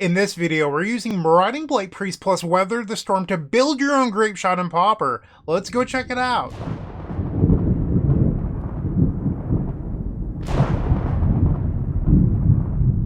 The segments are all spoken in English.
In this video, we're using Marauding Blight-Priest plus Weather the Storm to build your own Grapeshot in Pauper. Let's go check it out.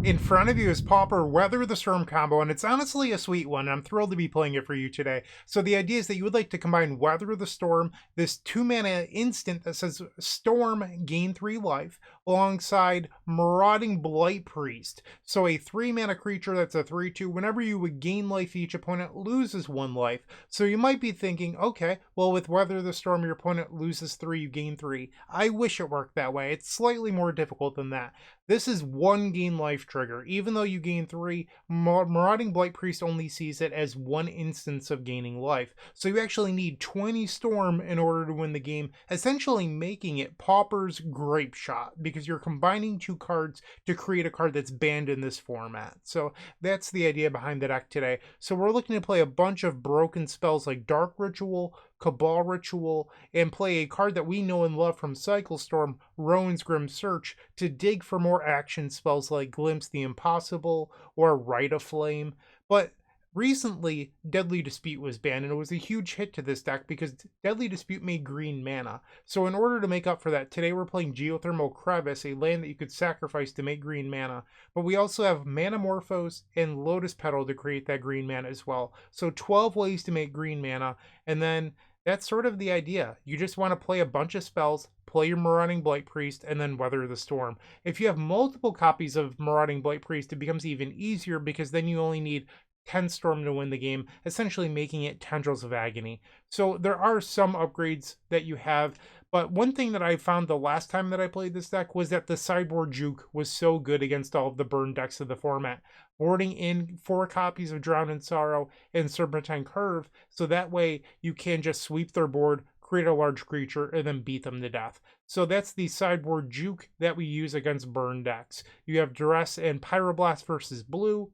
In front of you is Pauper Weather the Storm combo, and it's honestly a sweet one. I'm thrilled to be playing it for you today. So the idea is that you would like to combine Weather the Storm, this 2-mana instant that says Storm, gain 3 life, alongside Marauding Blight-Priest. So a 3-mana creature that's a 3/2. Whenever you would gain life, each opponent loses 1 life. So you might be thinking, okay, well with Weather the Storm, your opponent loses 3, you gain 3. I wish it worked that way. It's slightly more difficult than that. This is 1 gain life trigger. Even though you gain 3, Marauding Blight-Priest only sees it as 1 instance of gaining life. So you actually need 20 Storm in order to win the game, essentially making it Pauper's Grapeshot, because you're combining 2 cards to create a card that's banned in this format. So that's the idea behind the deck today. So we're looking to play a bunch of broken spells like Dark Ritual, Cabal Ritual, and play a card that we know and love from Cycle Storm, Rowan's Grim Search, to dig for more action spells like Glimpse the Impossible or Rite of Flame. But recently, Deadly Dispute was banned, and it was a huge hit to this deck because Deadly Dispute made green mana. So in order to make up for that, today we're playing Geothermal Crevice, a land that you could sacrifice to make green mana. But we also have Manamorphose and Lotus Petal to create that green mana as well. So 12 ways to make green mana, and then that's sort of the idea. You just want to play a bunch of spells, play your Marauding Blight-Priest, and then Weather the Storm. If you have multiple copies of Marauding Blight-Priest, it becomes even easier because then you only need 10 Storm to win the game, essentially making it Tendrils of Agony. So there are some upgrades that you have, but one thing that I found the last time that I played this deck was that the sideboard juke was so good against all of the burn decks of the format. Boarding in 4 copies of Drown in Sorrow and Serpentine Curve, so that way you can just sweep their board, create a large creature, and then beat them to death. So that's the sideboard juke that we use against burn decks. You have Duress and Pyroblast versus blue,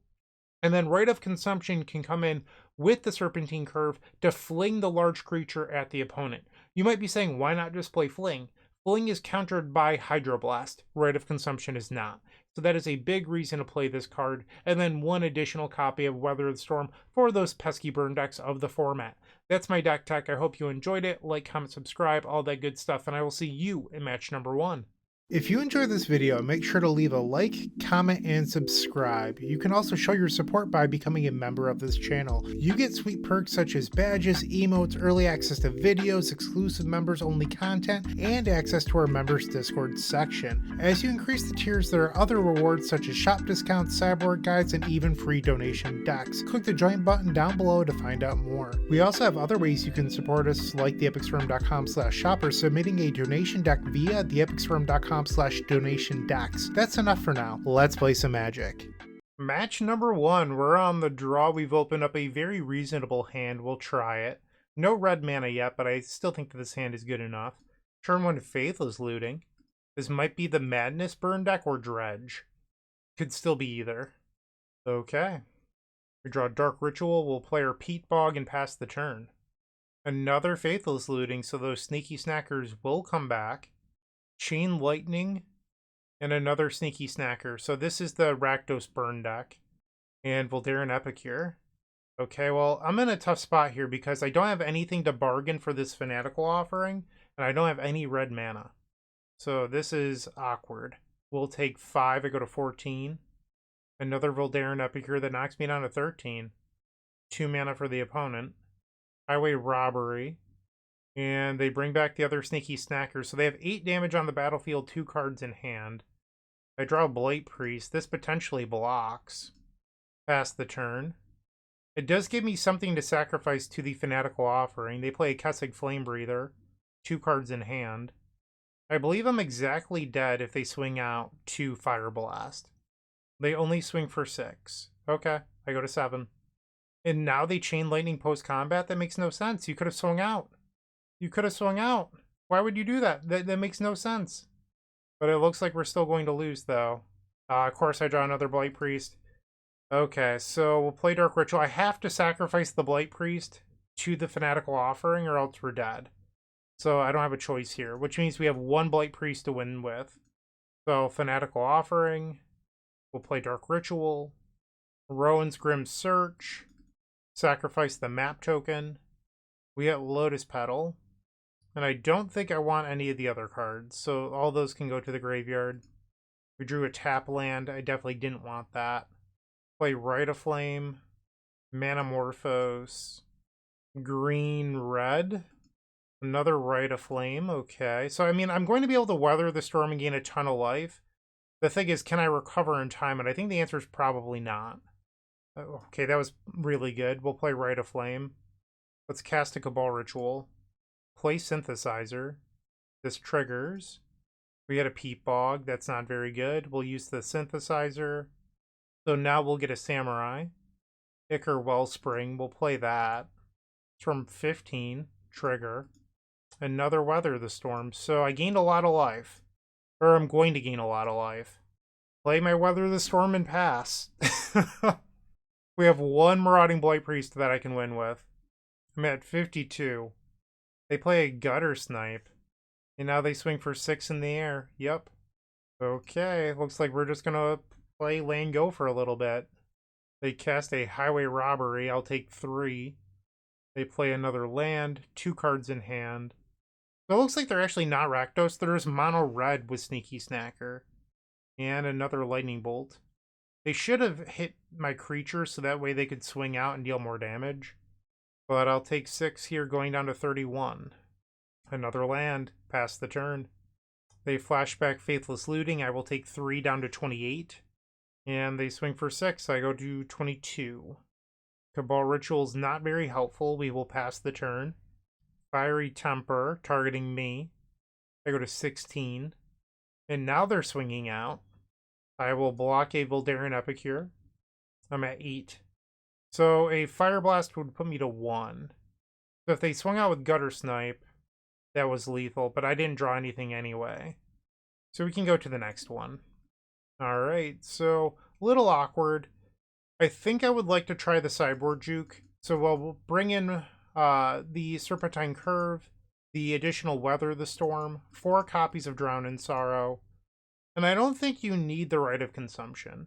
and then Rite of Consumption can come in with the Serpentine Curve to fling the large creature at the opponent. You might be saying, why not just play Fling? Fling is countered by Hydroblast. Rite of Consumption is not. So that is a big reason to play this card, and then 1 additional copy of Weather the Storm for those pesky burn decks of the format. That's my deck tech. I hope you enjoyed it. Like, comment, subscribe, all that good stuff, and I will see you in match number 1. If you enjoyed this video, make sure to leave a like, comment, and subscribe. You can also show your support by becoming a member of this channel. You get sweet perks such as badges, emotes, early access to videos, exclusive members-only content, and access to our members Discord section. As you increase the tiers, there are other rewards such as shop discounts, cyborg guides, and even free donation decks. Click the join button down below to find out more. We also have other ways you can support us, like theepicstorm.com/shop or submitting a donation deck via theepicstorm.com/donation decks. That's enough for now. Let's play some Magic. Match number 1. We're on the draw. We've opened up a very reasonable hand. We'll try it. No red mana yet, but I still think that this hand is good enough. Turn 1 Faithless Looting. This might be the Madness burn deck or Dredge. Could still be either. Okay. We draw Dark Ritual. We'll play our Peat Bog and pass the turn. Another Faithless Looting, so those sneaky snackers will come back. Chain Lightning, and another Sneaky Snacker. So this is the Rakdos burn deck. And Voldaren Epicure. Okay, well, I'm in a tough spot here because I don't have anything to bargain for this Fanatical Offering, and I don't have any red mana. So this is awkward. We'll take 5, I go to 14. Another Voldaren Epicure that knocks me down to 13. 2 mana for the opponent. Highway Robbery. And they bring back the other Sneaky Snackers. So they have 8 damage on the battlefield, 2 cards in hand. I draw Blight-Priest. This potentially blocks. Pass the turn. It does give me something to sacrifice to the Fanatical Offering. They play a Kessig Flame Breather. 2 cards in hand. I believe I'm exactly dead if they swing out 2 Fire Blast. They only swing for 6. Okay, I go to 7. And now they Chain Lightning post-combat? That makes no sense. You could have swung out. You could have swung out. Why would you do that? That makes no sense. But it looks like we're still going to lose, though. Of course, I draw another Blight-Priest. Okay, so we'll play Dark Ritual. I have to sacrifice the Blight-Priest to the Fanatical Offering, or else we're dead. So I don't have a choice here, which means we have 1 Blight-Priest to win with. So Fanatical Offering. We'll play Dark Ritual. Rowan's Grim Search. Sacrifice the map token. We get Lotus Petal. And I don't think I want any of the other cards, so all those can go to the graveyard. We drew a tap land. I definitely didn't want that. Play Rite of Flame. Manamorphose. Green, red. Another Rite of Flame. Okay. So, I mean, I'm going to be able to weather the storm and gain a ton of life. The thing is, can I recover in time? And I think the answer is probably not. Okay, that was really good. We'll play Rite of Flame. Let's cast a Cabal Ritual. Play Synthesizer. This triggers. We had a Peat Bog. That's not very good. We'll use the Synthesizer. So now we'll get a Samurai. Ichor Wellspring. We'll play that. It's from 15. Trigger. Another Weather the Storm. So I gained a lot of life. Or I'm going to gain a lot of life. Play my Weather the Storm and pass. We have one Marauding Blight-Priest that I can win with. I'm at 52. They play a Gutter Snipe. And now they swing for 6 in the air. Yep. Okay, looks like we're just gonna play land go for a little bit. They cast a Highway Robbery. I'll take 3. They play another land. 2 cards in hand. So it looks like they're actually not Rakdos. There's MonoRed with Sneaky Snacker. And another Lightning Bolt. They should have hit my creature so that way they could swing out and deal more damage. But I'll take 6 here, going down to 31. Another land. Pass the turn. They flashback Faithless Looting. I will take 3 down to 28. And they swing for 6. I go to 22. Cabal Ritual's not very helpful. We will pass the turn. Fiery Temper, targeting me. I go to 16. And now they're swinging out. I will block a Voldaren Epicure. I'm at 8. So a Fire Blast would put me to 1. So if they swung out with Gutter Snipe, that was lethal, but I didn't draw anything anyway. So we can go to the next one. Alright, so a little awkward. I think I would like to try the Sideboard Juke. So we'll bring in the Serpentine Curve, the additional Weather the Storm, 4 copies of Drown in Sorrow, and I don't think you need the Rite of Consumption.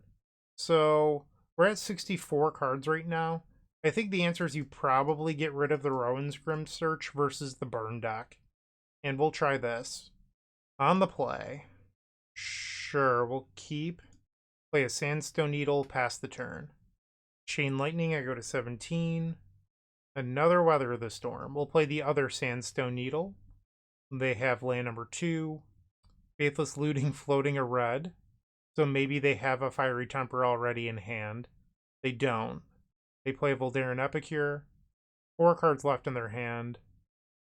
So we're at 64 cards right now. I think the answer is you probably get rid of the Rowan's Grim Search versus the Burn deck. And we'll try this. On the play. Sure, we'll keep. Play a Sandstone Needle, pass the turn. Chain Lightning, I go to 17. Another Weather the Storm. We'll play the other Sandstone Needle. They have land number 2. Faithless Looting, floating a red. So maybe they have a Fiery Temper already in hand. They don't. They play Voldaren Epicure. 4 cards left in their hand.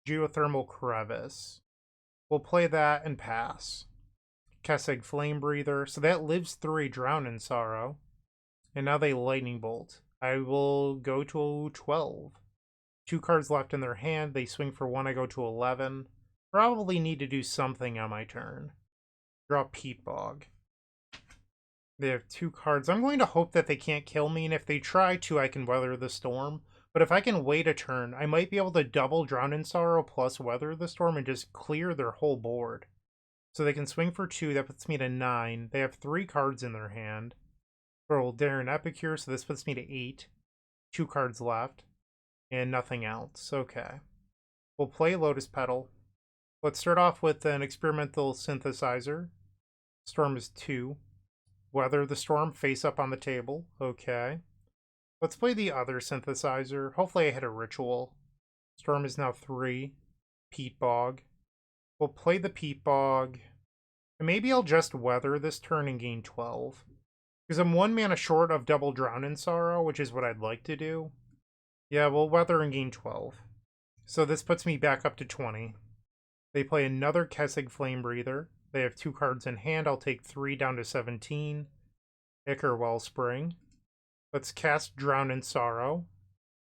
Geothermal Crevice. We'll play that and pass. Kessig Flame Breather. So that lives 3, Drown in Sorrow. And now they Lightning Bolt. I will go to 12. 2 cards left in their hand. They swing for 1. I go to 11. Probably need to do something on my turn. Draw Peat Bog. They have 2 cards. I'm going to hope that they can't kill me, and if they try to, I can Weather the Storm. But if I can wait a turn, I might be able to double Drown in Sorrow plus Weather the Storm and just clear their whole board. So they can swing for 2. That puts me to 9. They have 3 cards in their hand. For Voldaren Epicure, so this puts me to 8. 2 cards left. And nothing else. Okay. We'll play Lotus Petal. Let's start off with an Experimental Synthesizer. Storm is 2. Weather the Storm, face up on the table. Okay. Let's play the other Synthesizer. Hopefully I hit a Ritual. Storm is now 3. Peat Bog. We'll play the Peat Bog. And maybe I'll just Weather this turn and gain 12. Because I'm 1 mana short of double Drown in Sorrow, which is what I'd like to do. Yeah, we'll Weather and gain 12. So this puts me back up to 20. They play another Kessig Flame Breather. They have 2 cards in hand. I'll take 3 down to 17. Ichor Wellspring. Let's cast Drown in Sorrow.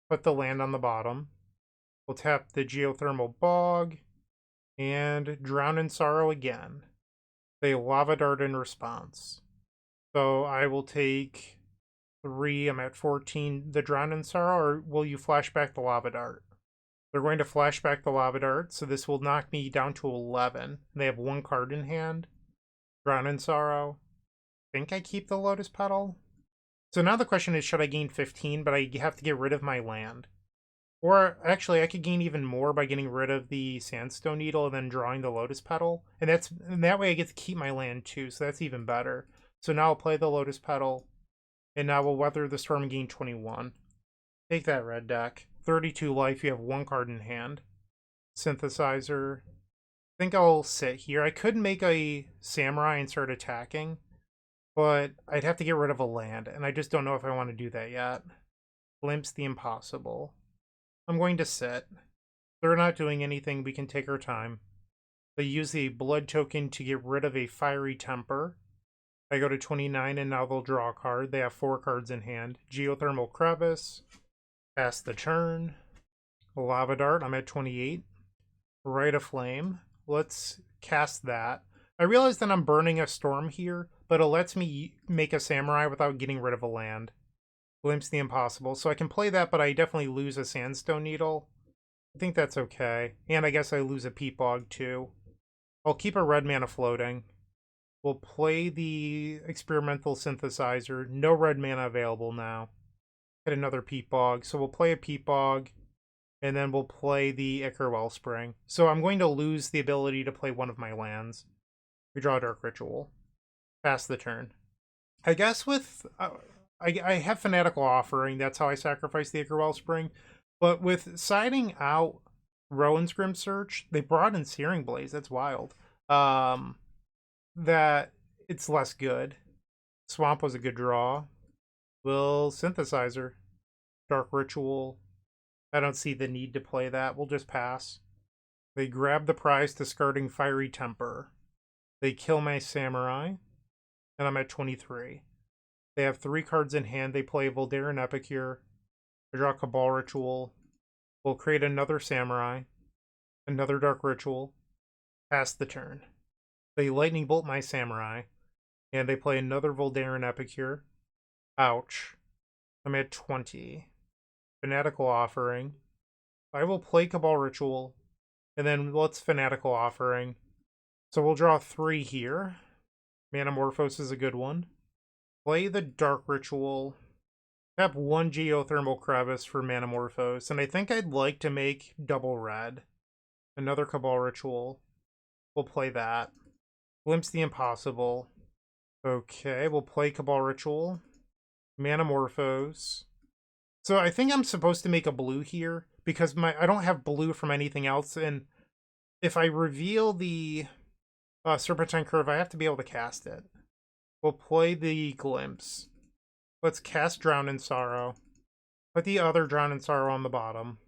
Put the land on the bottom. We'll tap the Geothermal Bog. And Drown in Sorrow again. They Lava Dart in response. So I will take 3. I'm at 14. The Drown in Sorrow, or will you flashback the Lava Dart? They're going to flashback the Lava Dart, so this will knock me down to 11. They have 1 card in hand. Drown in Sorrow. I think I keep the Lotus Petal. So now the question is, should I gain 15, but I have to get rid of my land? Or actually, I could gain even more by getting rid of the Sandstone Needle and then drawing the Lotus Petal. And that way I get to keep my land too, so that's even better. So now I'll play the Lotus Petal, and now we'll Weather the Storm and gain 21. Take that, red deck. 32 life, you have 1 card in hand. Synthesizer. I think I'll sit here. I could make a Samurai and start attacking, but I'd have to get rid of a land, and I just don't know if I want to do that yet. Glimpse the Impossible. I'm going to sit. They're not doing anything, we can take our time. They use the blood token to get rid of a Fiery Temper. I go to 29, and now they'll draw a card. They have 4 cards in hand. Geothermal Crevice. Pass the turn. Lava Dart, I'm at 28. Rite of Flame. Let's cast that. I realize that I'm burning a storm here, but it lets me make a Samurai without getting rid of a land. Glimpse the Impossible. So I can play that, but I definitely lose a Sandstone Needle. I think that's okay. And I guess I lose a Peat Bog too. I'll keep a red mana floating. We'll play the Experimental Synthesizer. No red mana available now. Get another Peat Bog. So we'll play a Peat Bog, and then we'll play the Ichor Wellspring. So I'm going to lose the ability to play one of my lands. We draw a Dark Ritual. Pass the turn. I guess with... I have Fanatical Offering. That's how I sacrifice the Ichor Wellspring. But with siding out Rowan's Grim Search, they brought in Searing Blaze. That's wild. That it's less good. Swamp was a good draw. We'll Synthesizer. Dark Ritual. I don't see the need to play that. We'll just pass. They grab the prize, discarding Fiery Temper. They kill my Samurai. And I'm at 23. They have 3 cards in hand. They play Voldaren Epicure. I draw Cabal Ritual. We'll create another Samurai. Another Dark Ritual. Pass the turn. They Lightning Bolt my Samurai. And they play another Voldaren Epicure. Ouch. I'm at 20. Fanatical Offering. I will play Cabal Ritual. And then let's Fanatical Offering. So we'll draw 3 here. Manamorphose is a good one. Play the Dark Ritual. Have 1 Geothermal Crevice for Manamorphose. And I think I'd like to make double red. Another Cabal Ritual. We'll play that. Glimpse the Impossible. Okay, we'll play Cabal Ritual. Manamorphose. So I think I'm supposed to make a blue here, because I don't have blue from anything else, and if I reveal the Serpentine Curve, I have to be able to cast it. We'll play the Glimpse. Let's cast Drown in Sorrow. Put the other Drown in Sorrow on the bottom.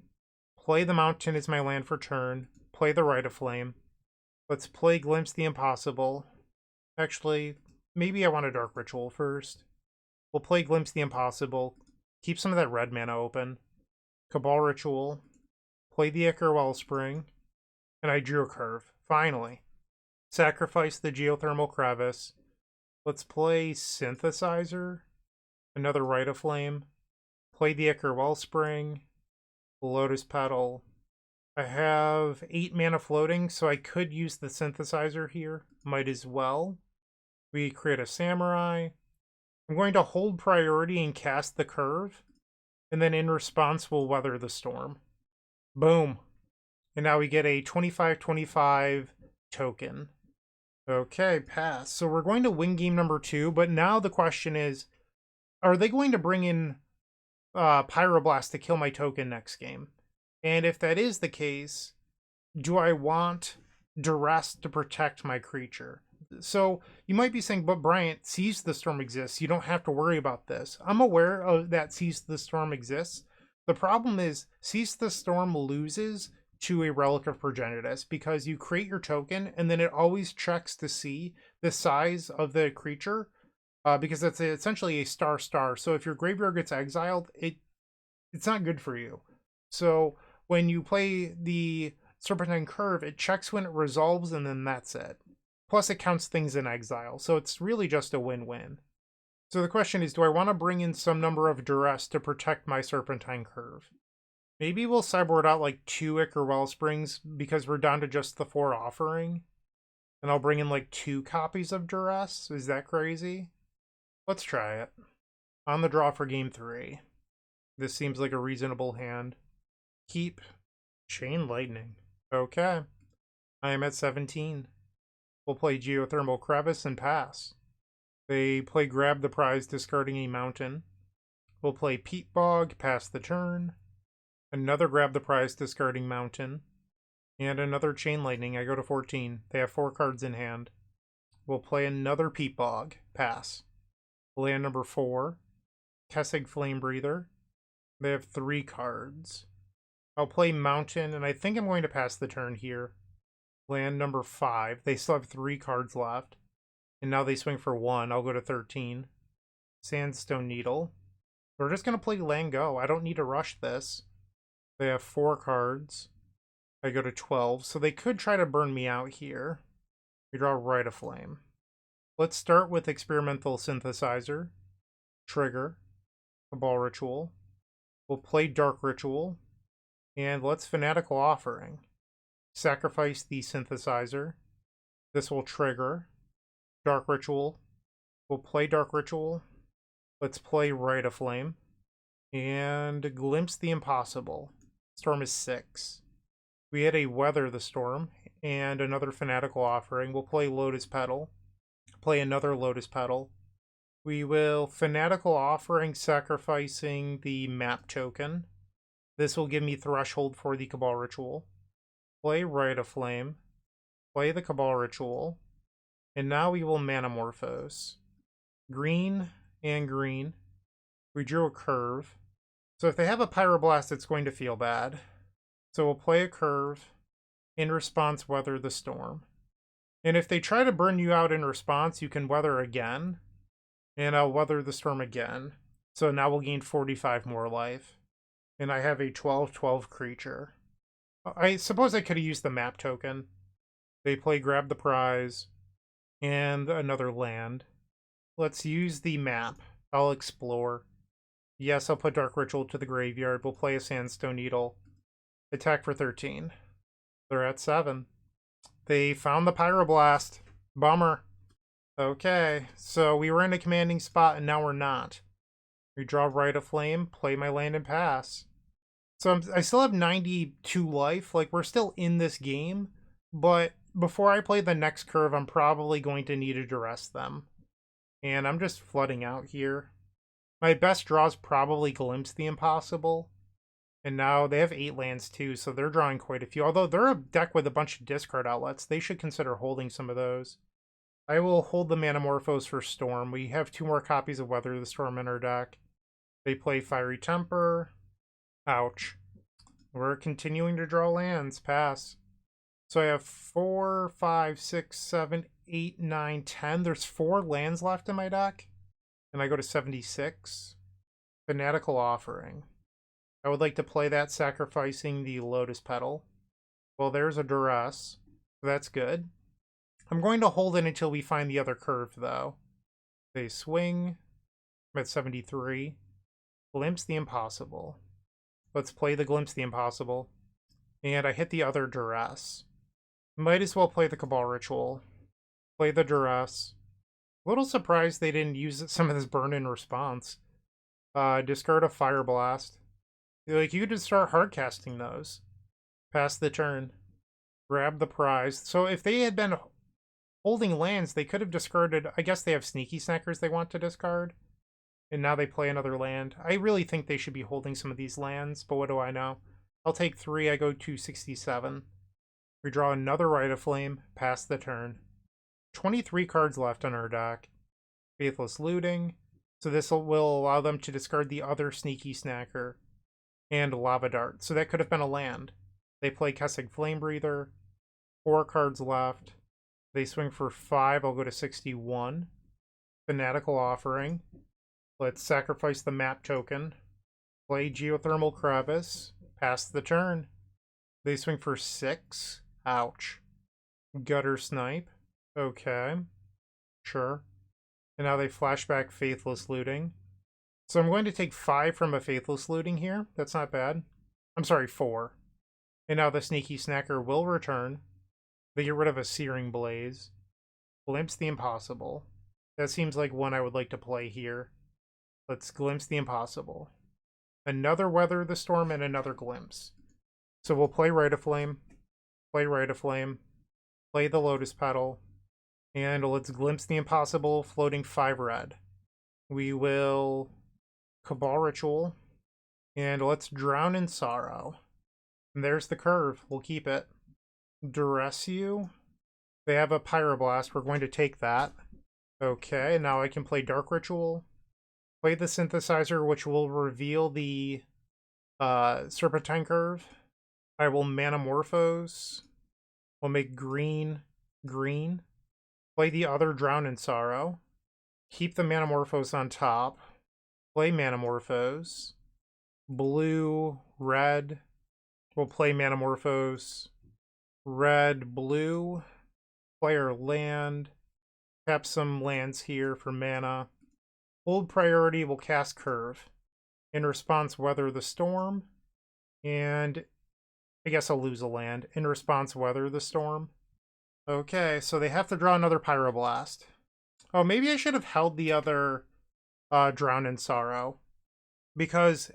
Play the Mountain as my land for turn. Play the Rite of Flame. Let's play Glimpse the Impossible. Actually, maybe I want a Dark Ritual first. We'll play Glimpse the Impossible. Keep some of that red mana open. Cabal Ritual. Play the Ichor Wellspring. And I drew a curve. Finally. Sacrifice the Geothermal Crevice. Let's play Synthesizer. Another Rite of Flame. Play the Ichor Wellspring. Lotus Petal. I have 8 mana floating, so I could use the Synthesizer here. Might as well. We create a Samurai. I'm going to hold priority and cast the curve. And then in response, we'll Weather the Storm. Boom. And now we get a 25/25 token. Okay, pass. So we're going to win game number 2, but now the question is, are they going to bring in Pyroblast to kill my token next game? And if that is the case, do I want Duress to protect my creature? So you might be saying, but Bryant, Seize the Storm exists. You don't have to worry about this. I'm aware of that Seize the Storm exists. The problem is Seize the Storm loses to a Relic of Progenitus because you create your token and then it always checks to see the size of the creature because it's essentially a star. So if your graveyard gets exiled, it's not good for you. So when you play the Serpentine Curve, it checks when it resolves and then that's it. Plus it counts things in exile, so it's really just a win-win. So the question is, do I want to bring in some number of Duress to protect my Serpentine Curve? Maybe we'll sideboard out like 2 Ichor Wellsprings because we're down to just the 4 offering. And I'll bring in like 2 copies of Duress. Is that crazy? Let's try it. On the draw for game 3. This seems like a reasonable hand. Keep. Chain Lightning. Okay. I am at 17. We'll play Geothermal Crevice and pass. They play Grab the Prize, discarding a mountain. We'll play Peat Bog, pass the turn. Another Grab the Prize, discarding mountain. And another Chain Lightning. I go to 14. They have 4 cards in hand. We'll play another Peat Bog, pass. Land number 4. Kessig Flame Breather. They have 3 cards. I'll play Mountain, and I think I'm going to pass the turn here. Land number 5. They still have 3 cards left. And now they swing for 1. I'll go to 13. Sandstone Needle. We're just going to play land go. I don't need to rush this. They have 4 cards. I go to 12. So they could try to burn me out here. We draw Rite of Flame. Let's start with Experimental Synthesizer. Trigger. Cabal Ritual. We'll play Dark Ritual. And let's Fanatical Offering. Sacrifice the Synthesizer. This will trigger. Dark Ritual. We'll play Dark Ritual. Let's play Rite of Flame. And Glimpse the Impossible. Storm is 6. We had a Weather the Storm and another Fanatical Offering. We'll play Lotus Petal. Play another Lotus Petal. We will Fanatical Offering, sacrificing the map token. This will give me Threshold for the Cabal Ritual. Play Rite of Flame. Play the Cabal Ritual. And now we will Manamorphose. Green and green. We drew a curve. So if they have a Pyroblast, it's going to feel bad. So we'll play a curve. In response, Weather the Storm. And if they try to burn you out in response, you can Weather again. And I'll Weather the Storm again. So now we'll gain 45 more life. And I have a 12/12 creature. I suppose I could have used the map token. They play Grab the Prize. And another land. Let's use the map. I'll explore. Yes, I'll put Dark Ritual to the graveyard. We'll play a Sandstone Needle. Attack for 13. They're at 7. They found the Pyroblast. Bummer. Okay, so we were in a commanding spot and now we're not. We draw Rite of Flame, play my land and pass. So I still have 92 life. Like, we're still in this game. But before I play the next curve, I'm probably going to need to duress them. And I'm just flooding out here. My best draw is probably Glimpse the Impossible. And now they have 8 lands too, so they're drawing quite a few. Although they're a deck with a bunch of discard outlets, they should consider holding some of those. I will hold the Manamorphose for Storm. We have 2 more copies of Weather the Storm in our deck. They play Fiery Temper. Ouch. We're continuing to draw lands. Pass. So I have 4, 5, 6, 7, 8, 9, 10. There's 4 lands left in my deck. And I go to 76. Fanatical Offering. I would like to play that, sacrificing the Lotus Petal. Well, there's a Duress. That's good. I'm going to hold it until we find the other curve, though. They swing. I'm at 73. Glimpse the Impossible. Let's play the Glimpse the Impossible. And I hit the other Duress. Might as well play the Cabal Ritual. Play the Duress. A little surprised they didn't use some of this burn in response. Discard a Fire Blast. Like, you could just start hardcasting those. Pass the turn. Grab the prize. So if they had been holding lands, they could have discarded... I guess they have Sneaky Snackers they want to discard. And now they play another land. I really think they should be holding some of these lands, but what do I know? I'll take 3. I go to 67. We draw another Rite of Flame. Pass the turn. 23 cards left on our deck. Faithless Looting. So this will allow them to discard the other Sneaky Snacker. And Lava Dart. So that could have been a land. They play Kessig Flame Breather. 4 cards left. They swing for 5. I'll go to 61. Fanatical Offering. Let's sacrifice the map token. Play Geothermal Crevice. Pass the turn. They swing for 6. Ouch. Gutter Snipe. Okay. Sure. And now they flashback Faithless Looting. So I'm going to take 5 from a Faithless Looting here. That's not bad. I'm sorry, 4. And now the Sneaky Snacker will return. They get rid of a Searing Blaze. Glimpse the Impossible. That seems like one I would like to play here. Let's glimpse the impossible. Another Weather the Storm and another glimpse. So we'll play Rite of Flame, play Rite of Flame, play the Lotus Petal, and let's glimpse the impossible, floating 5 red. We will Cabal Ritual, and let's Drown in Sorrow. And there's the curve. We'll keep it. Duress You. They have a Pyroblast. We're going to take that. Okay, now I can play Dark Ritual. Play the Synthesizer, which will reveal the Serpentine Curve. I will Manamorphose. We'll make green green. Play the other Drown in Sorrow. Keep the Manamorphose on top. Play Manamorphose. Blue, red. We'll play Manamorphose. Red, blue. Play our land. Tap some lands here for mana. Hold priority, we'll cast Curve. In response, Weather the Storm. And I guess I'll lose a land. In response, Weather the Storm. Okay, so they have to draw another Pyroblast. Oh, maybe I should have held the other Drown in Sorrow. Because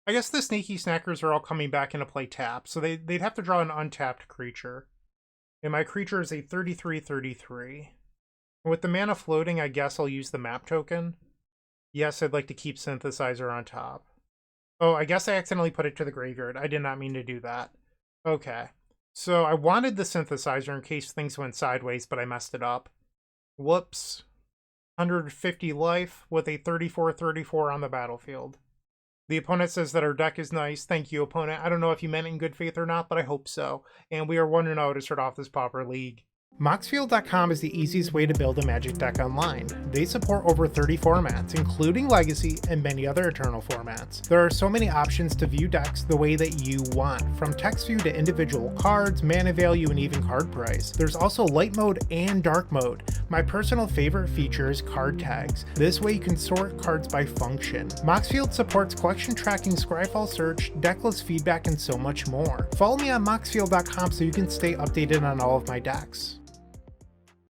I guess the Sneaky Snackers are all coming back into play tap. So they'd have to draw an untapped creature. And my creature is a 33/33. With the mana floating, I guess I'll use the map token. Yes, I'd like to keep Synthesizer on top. Oh, I guess I accidentally put it to the graveyard. I did not mean to do that. Okay. So I wanted the Synthesizer in case things went sideways, but I messed it up. Whoops. 150 life with a 34/34 on the battlefield. The opponent says that our deck is nice. Thank you, opponent. I don't know if you meant it in good faith or not, but I hope so. And we are 1-0 to start off this Pauper League. Moxfield.com is the easiest way to build a Magic deck online. They support over 30 formats, including Legacy and many other Eternal formats. There are so many options to view decks the way that you want, from text view to individual cards, mana value, and even card price. There's also light mode and dark mode. My personal favorite feature is card tags. This way you can sort cards by function. Moxfield supports collection tracking, Scryfall search, decklist feedback, and so much more. Follow me on Moxfield.com so you can stay updated on all of my decks.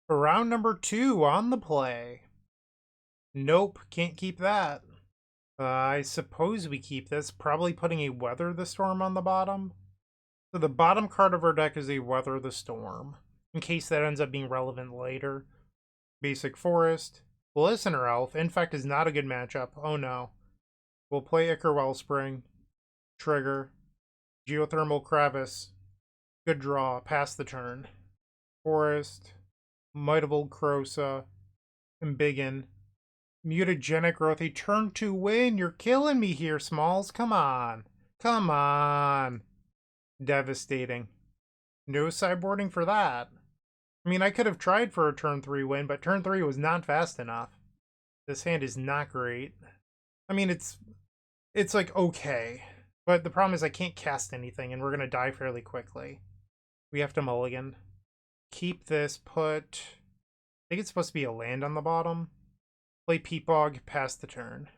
For round number 2 on the play. Nope, can't keep that. I suppose we keep this, probably putting a Weather the Storm on the bottom. So the bottom card of our deck is a Weather the Storm, in case that ends up being relevant later. Basic Forest. Listener Elf, Infect is not a good matchup. Oh no. We'll play Ichor Wellspring. Trigger. Geothermal Crevice. Good draw, pass the turn. Forest. Might of Old Krosa, Embiggen, Mutagenic Growth, a turn 2 win. You're killing me here, Smalls. Come on. Come on. Devastating. No sideboarding for that. I mean, I could have tried for a turn 3 win, but turn 3 was not fast enough. This hand is not great. I mean, it's like okay, but the problem is I can't cast anything, and we're going to die fairly quickly. We have to mulligan. Keep this, put... I think it's supposed to be a land on the bottom. Play Peatbog, pass the turn.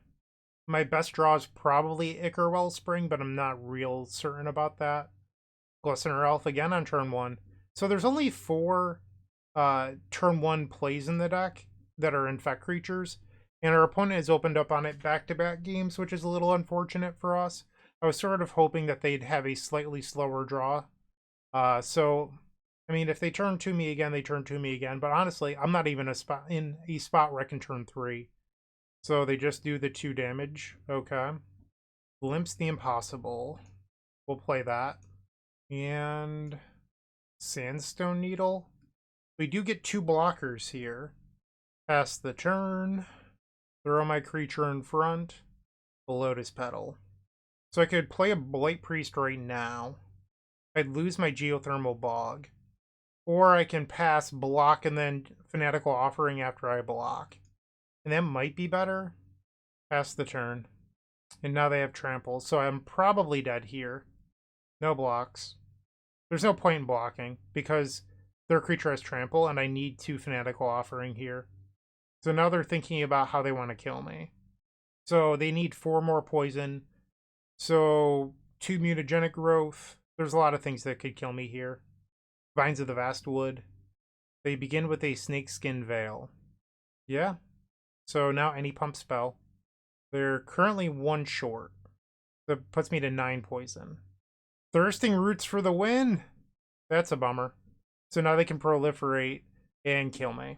My best draw is probably Ichor Wellspring, but I'm not real certain about that. Glistener Elf again on turn 1. So there's only 4 turn 1 plays in the deck that are Infect creatures, and our opponent has opened up on it back-to-back games, which is a little unfortunate for us. I was sort of hoping that they'd have a slightly slower draw. So... I mean, if they turn to me again, they turn to me again. But honestly, I'm not even in a spot where I can turn 3. So they just do the 2 damage. Okay. Glimpse the Impossible. We'll play that. And Sandstone Needle. We do get 2 blockers here. Pass the turn. Throw my creature in front. The Lotus Petal. So I could play a Blight-Priest right now. I'd lose my Geothermal Bog. Or I can pass, block, and then Fanatical Offering after I block. And that might be better. Pass the turn. And now they have Trample, so I'm probably dead here. No blocks. There's no point in blocking, because their creature has Trample, and I need 2 Fanatical Offering here. So now they're thinking about how they want to kill me. So they need 4 more poison. So 2 Mutagenic Growth. There's a lot of things that could kill me here. Vines of the Vast Wood. They begin with a Snakeskin Veil. Yeah. So now any pump spell. They're currently 1 short. That puts me to 9 poison. Thirsting Roots for the win! That's a bummer. So now they can proliferate and kill me.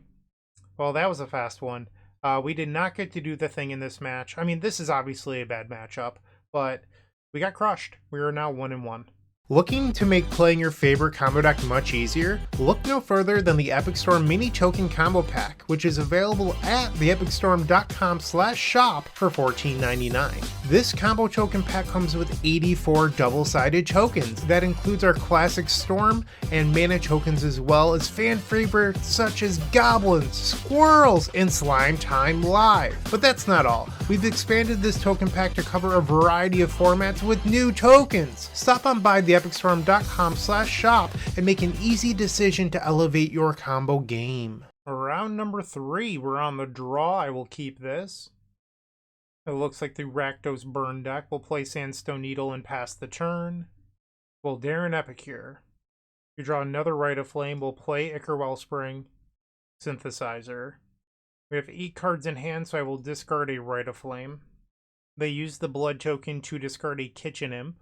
Well, that was a fast one. We did not get to do the thing in this match. I mean, this is obviously a bad matchup, but we got crushed. We are now 1-1. Looking to make playing your favorite combo deck much easier? Look no further than the Epic Storm Mini Token Combo Pack, which is available at theepicstorm.com/shop for $14.99. This combo token pack comes with 84 double-sided tokens. That includes our classic Storm and Mana tokens, as well as fan favorites such as Goblins, Squirrels, and Slime Time Live. But that's not all. We've expanded this token pack to cover a variety of formats with new tokens. Stop on by theepicstorm.com/shop and make an easy decision to elevate your combo game. Round number 3, we're on the draw. I will keep this. It looks like the Rakdos burn deck. We'll play Sandstone Needle and pass the turn. We'll Darren Epicure. You draw another Rite of Flame. We'll play Ichor Wellspring, Synthesizer. We have 8 cards in hand, so I will discard a Rite of Flame. They use the blood token to discard a Kitchen Imp.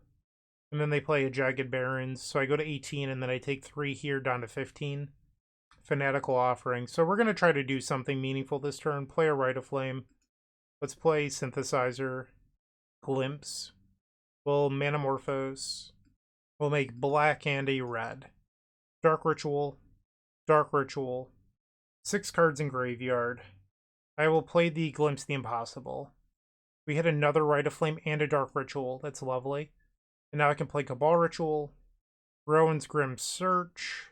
And then they play a Jagged Barrens, so I go to 18, and then I take 3 here down to 15. Fanatical Offering. So we're going to try to do something meaningful this turn. Play a Rite of Flame. Let's play Synthesizer. Glimpse. We'll Manamorphose. We'll make black and a red. Dark Ritual. Dark Ritual. 6 cards in graveyard. I will play the Glimpse the Impossible. We hit another Rite of Flame and a Dark Ritual. That's lovely. And now I can play Cabal Ritual, Rowan's Grim Search,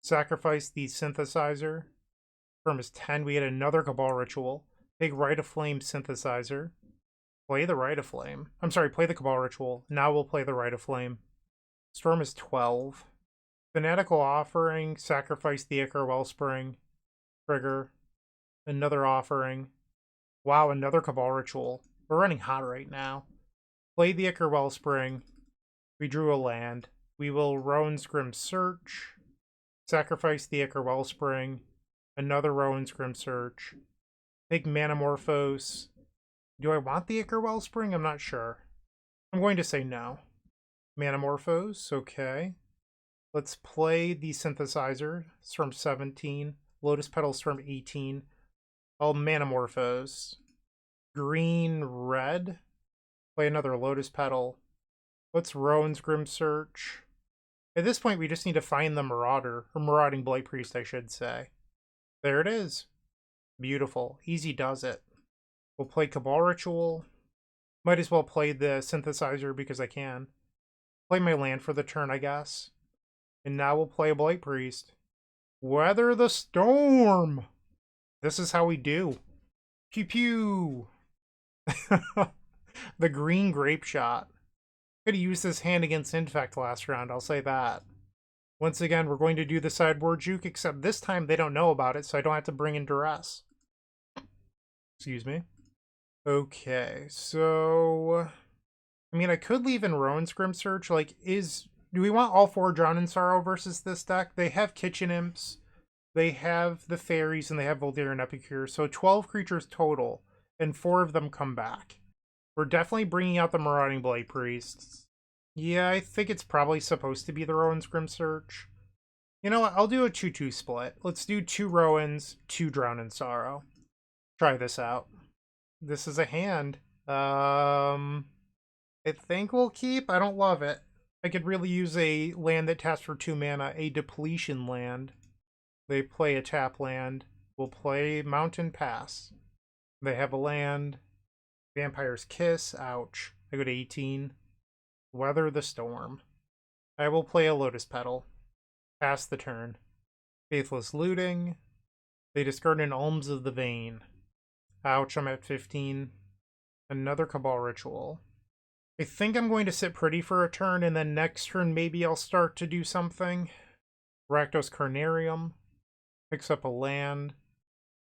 sacrifice the Synthesizer. Firm is 10. We had another Cabal Ritual. Take Rite of Flame, Synthesizer. Play the Rite of Flame. I'm sorry, play the Cabal Ritual. Now we'll play the Rite of Flame. Storm is 12. Fanatical Offering, sacrifice the Ichor Wellspring. Trigger. Another Offering. Wow, another Cabal Ritual. We're running hot right now. Play the Ichor Wellspring. We drew a land. We will Rowan's Grim Search. Sacrifice the Ichor Wellspring. Another Rowan's Grim Search. Take Manamorphose. Do I want the Ichor Wellspring? I'm not sure. I'm going to say no. Manamorphose, okay. Let's play the Synthesizer. Storm 17. Lotus Petal Storm 18. I'll Manamorphose. Green, red. Play another Lotus Petal. What's Rowan's Grim Search? At this point, we just need to find the Marauder, or Marauding Blight-Priest, I should say. There it is. Beautiful. Easy does it. We'll play Cabal Ritual. Might as well play the Synthesizer because I can. Play my land for the turn, I guess. And now we'll play a Blight-Priest. Weather the Storm! This is how we do. Pew pew! The green Grapeshot. Could have used this hand against Infect last round, I'll say that. Once again, we're going to do the sideboard juke, except this time they don't know about it, so I don't have to bring in Duress. Excuse me. Okay, so... I mean, I could leave in Rowan's Grim Search. Like, do we want all 4 Drown in Sorrow versus this deck? They have Kitchen Imps, they have the Fairies, and they have Voldaren Epicure, so 12 creatures total, and 4 of them come back. We're definitely bringing out the Marauding Blight-Priest. Yeah, I think it's probably supposed to be the Rowan's Grim Search. You know what? I'll do a 2-2 split. Let's do 2 Rowans, 2 Drown in Sorrow. Try this out. This is a hand. I think we'll keep. I don't love it. I could really use a land that taps for 2 mana, a depletion land. They play a tap land. We'll play Mountain Pass. They have a land. Vampire's Kiss, ouch. I go to 18. Weather the Storm. I will play a Lotus Petal. Pass the turn. Faithless Looting. They discard an Alms of the Vein. Ouch, I'm at 15. Another Cabal Ritual. I think I'm going to sit pretty for a turn, and then next turn maybe I'll start to do something. Rakdos Carnarium. Picks up a land.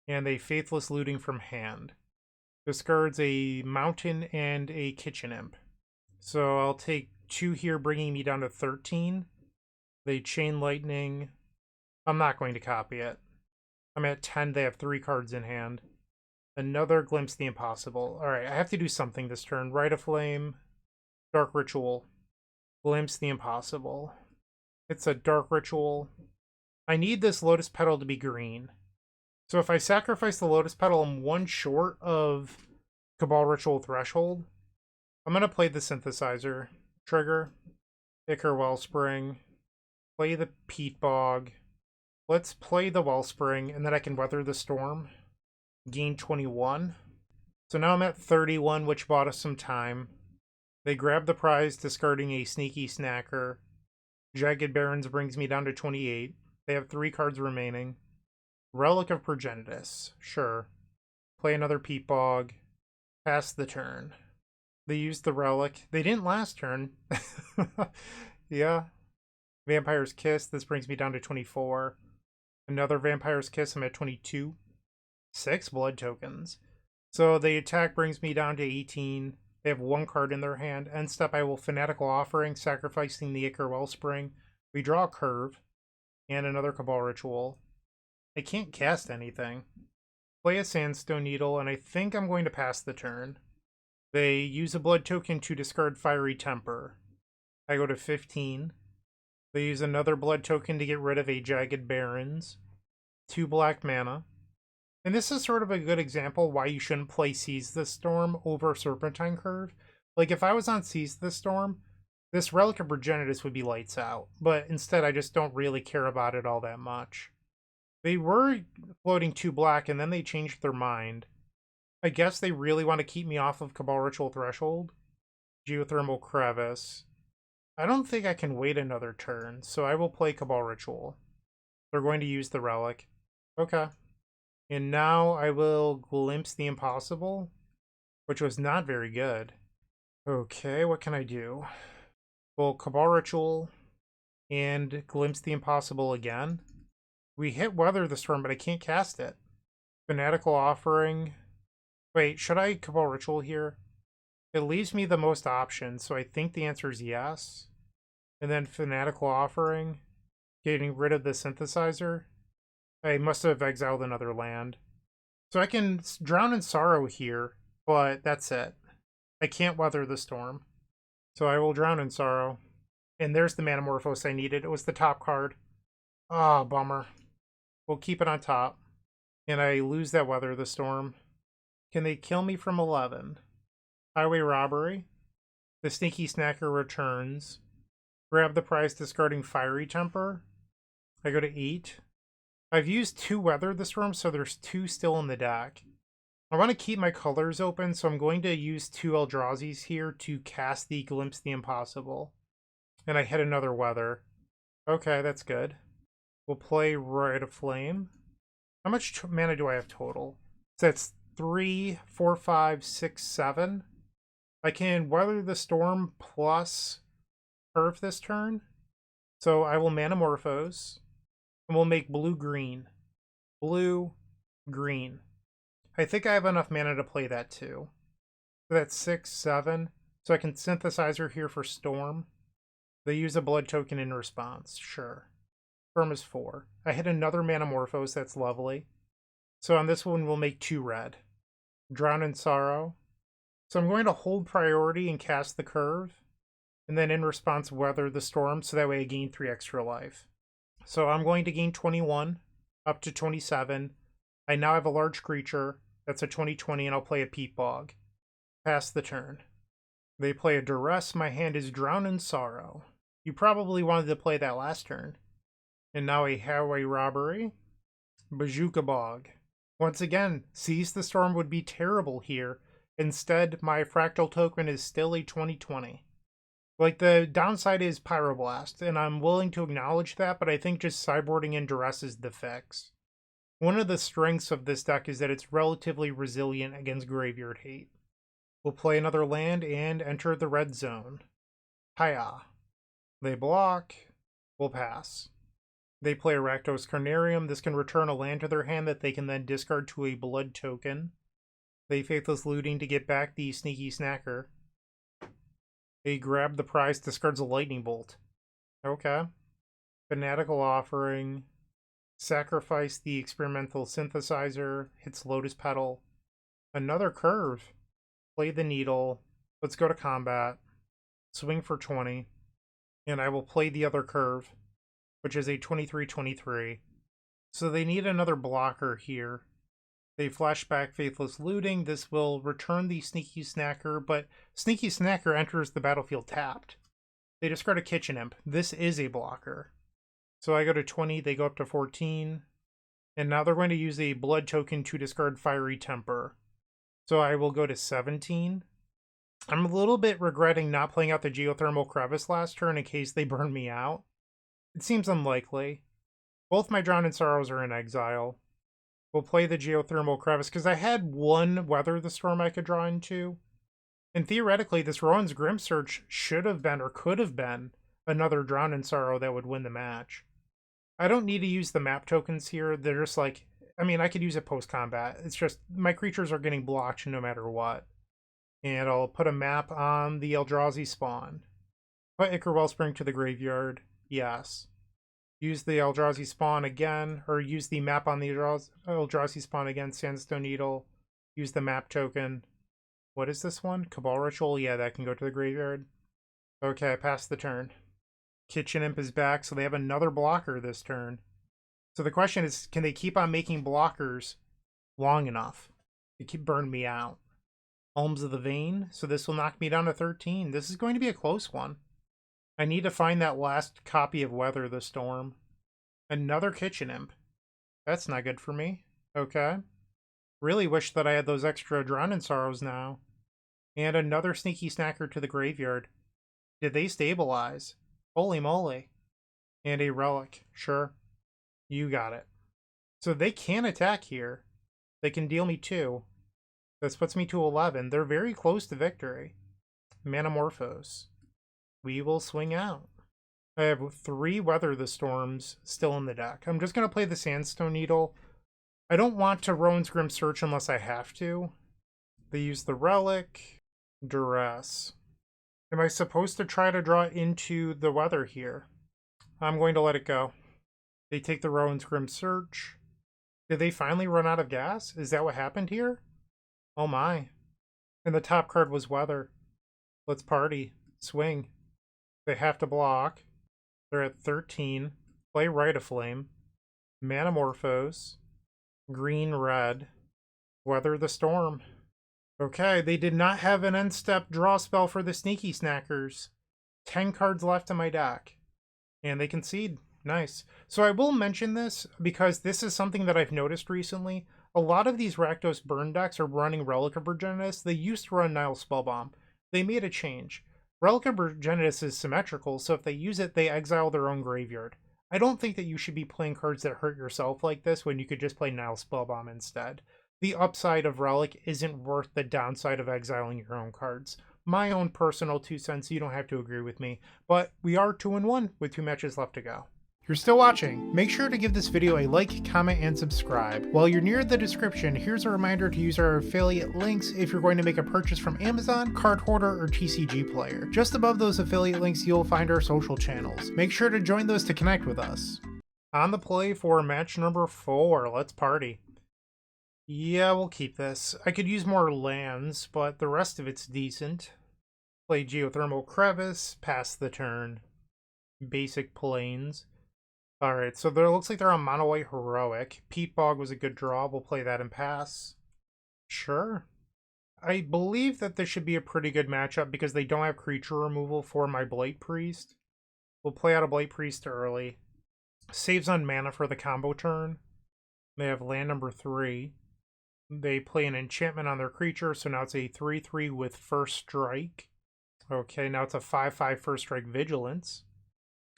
And a Faithless Looting from hand. Discards a Mountain and a Kitchen Imp. So I'll take 2 here, bringing me down to 13. They Chain Lightning. I'm not going to copy it. I'm at 10. They have 3 cards in hand. Another Glimpse the Impossible. Alright, I have to do something this turn. Rite of Flame, Dark Ritual, Glimpse the Impossible. It's a Dark Ritual. I need this Lotus Petal to be green. So if I sacrifice the Lotus Petal, I'm one short of Cabal Ritual Threshold. I'm going to play the Synthesizer. Trigger. Ichor Wellspring. Play the Peat Bog. Let's play the Wellspring, and then I can Weather the Storm. Gain 21. So now I'm at 31, which bought us some time. They grab the prize, discarding a Sneaky Snacker. Jagged Barrens brings me down to 28. They have 3 cards remaining. Relic of Progenitus. Sure. Play another Peat Bog. Pass the turn. They used the Relic. They didn't last turn. Yeah. Vampire's Kiss. This brings me down to 24. Another Vampire's Kiss. I'm at 22. 6 blood tokens. So the attack brings me down to 18. They have 1 card in their hand. End step, I will Fanatical Offering, sacrificing the Ichor Wellspring. We draw a Curve. And another Cabal Ritual. I can't cast anything. Play a Sandstone Needle, and I think I'm going to pass the turn. They use a blood token to discard Fiery Temper. I go to 15. They use another blood token to get rid of a Jagged Barrens. 2 black mana. And this is sort of a good example why you shouldn't play Seize the Storm over Serpentine Curve. Like, if I was on Seize the Storm, this Relic of Progenitus would be lights out. But instead, I just don't really care about it all that much. They were floating 2 black, and then they changed their mind. I guess they really want to keep me off of Cabal Ritual Threshold. Geothermal Crevice. I don't think I can wait another turn, so I will play Cabal Ritual. They're going to use the Relic. Okay. And now I will Glimpse the Impossible, which was not very good. Okay, what can I do? Well, Cabal Ritual and Glimpse the Impossible again. We hit Weather the Storm, but I can't cast it. Fanatical Offering. Wait, should I Cabal Ritual here? It leaves me the most options, so I think the answer is yes. And then Fanatical Offering. Getting rid of the Synthesizer. I must have exiled another land. So I can Drown in Sorrow here, but that's it. I can't Weather the Storm. So I will Drown in Sorrow. And there's the Manamorphose I needed. It was the top card. Ah, bummer. We'll keep it on top. And I lose that Weather the Storm. Can they kill me from 11? Highway Robbery. The Sneaky Snacker returns. Grab the prize, discarding Fiery Temper. I go to 8. I've used 2 Weather the Storm, so there's 2 still in the deck. I want to keep my colors open, so I'm going to use 2 Eldrazi's here to cast the Glimpse the Impossible. And I hit another Weather. Okay, that's good. We'll play Rite of Flame. How much mana do I have total? So that's 3, 4, 5, 6, 7. I can Weather the Storm plus Curve this turn. So I will Manamorphose. And we'll make blue-green. Blue-green. I think I have enough mana to play that too. So that's 6, 7. So I can Synthesizer here for Storm. They use a blood token in response. Sure. Firm is 4. I hit another Manamorphose. That's lovely. So on this one, we'll make 2 red. Drown in Sorrow. So I'm going to hold priority and cast the Curve. And then in response, Weather the Storm. So that way I gain 3 extra life. So I'm going to gain 21 up to 27. I now have a large creature. That's a 20/20, and I'll play a Peat Bog. Pass the turn. They play a Duress. My hand is Drown in Sorrow. You probably wanted to play that last turn. And now a Highway Robbery. Bazooka Bog. Once again, Seize the Storm would be terrible here. Instead, my Fractal token is still a 20/20. Like, the downside is Pyroblast, and I'm willing to acknowledge that, but I think just sideboarding in Duress is the fix. One of the strengths of this deck is that it's relatively resilient against Graveyard Hate. We'll play another land and enter the red zone. Hiya. They block. We'll pass. They play a Rakdos Carnarium. This can return a land to their hand that they can then discard to a blood token. They Faithless Looting to get back the Sneaky Snacker. They grab the prize, discards a Lightning Bolt. Okay. Fanatical Offering. Sacrifice the Experimental Synthesizer. Hits Lotus Petal. Another curve. Play the needle. Let's go to combat. Swing for 20. And I will play the other curve, which is a 23-23. So they need another blocker here. They flash back Faithless Looting. This will return the Sneaky Snacker, but Sneaky Snacker enters the battlefield tapped. They discard a Kitchen Imp. This is a blocker. So I go to 20, they go up to 14. And now they're going to use a blood token to discard Fiery Temper. So I will go to 17. I'm a little bit regretting not playing out the Geothermal Crevice last turn in case they burn me out. It seems unlikely. Both my Drown in Sorrows are in exile. We'll play the Geothermal Crevice because I had one Weather the Storm I could draw into. And theoretically, this Rowan's Grim Search should have been or could have been another Drown in Sorrow that would win the match. I don't need to use the map tokens here. They're just like, I mean, I could use it post-combat. It's just my creatures are getting blocked no matter what. And I'll put a map on the Eldrazi spawn. Put Ichor Wellspring to the graveyard. Yes. Use the Eldrazi spawn again, or use the map on the Eldrazi spawn again, Sandstone Needle. Use the map token. What is this one? Cabal Ritual? Yeah, that can go to the graveyard. Okay, I passed the turn. Kitchen Imp is back, so they have another blocker this turn. So the question is, can they keep on making blockers long enough to keep burning me out? Alms of the Vein, so this will knock me down to 13. This is going to be a close one. I need to find that last copy of Weather the Storm. Another Kitchen Imp. That's not good for me. Okay. Really wish that I had those extra Drown in Sorrows now. And another Sneaky Snacker to the graveyard. Did they stabilize? Holy moly. And a Relic. Sure. You got it. So they can attack here. They can deal me 2. This puts me to 11. They're very close to victory. Manamorphose. We will swing out. I have 3 Weather the Storms still in the deck. I'm just going to play the Sandstone Needle. I don't want to Rowan's Grim Search unless I have to. They use the Relic. Duress. Am I supposed to try to draw into the Weather here? I'm going to let it go. They take the Rowan's Grim Search. Did they finally run out of gas? Is that what happened here? Oh my. And the top card was Weather. Let's party. Swing. They have to block. They're at 13. Play Rite of Flame. Manamorphose. Green, red. Weather the Storm. Okay, they did not have an end step draw spell for the Sneaky Snackers. 10 cards left in my deck. And they concede. Nice. So I will mention this because this is something that I've noticed recently. A lot of these Rakdos burn decks are running Relic of Virginitas. They used to run Nile Spellbomb. They made a change. Relic of Virginitas is symmetrical, so if they use it, they exile their own graveyard. I don't think that you should be playing cards that hurt yourself like this when you could just play Nile Spellbomb instead. The upside of Relic isn't worth the downside of exiling your own cards. My own personal 2 cents, you don't have to agree with me, but we are 2-1 with 2 matches left to go. You're still watching. Make sure to give this video a like, comment, and subscribe. While you're near the description, here's a reminder to use our affiliate links if you're going to make a purchase from Amazon, Card Hoarder, or TCG Player. Just above those affiliate links, you'll find our social channels. Make sure to join those to connect with us. On the play for match number 4. Let's party. Yeah, we'll keep this. I could use more lands, but the rest of it's decent. Play Geothermal Crevice, pass the turn. Basic Plains. Alright, so there looks like they're on Mono-White Heroic. Peat Bog was a good draw. We'll play that and pass. Sure. I believe that this should be a pretty good matchup because they don't have creature removal for my Blight-Priest. We'll play out a Blight-Priest early. Saves on mana for the combo turn. They have land number 3. They play an enchantment on their creature, so now it's a 3/3 with First Strike. Okay, now it's a 5/5 First Strike Vigilance.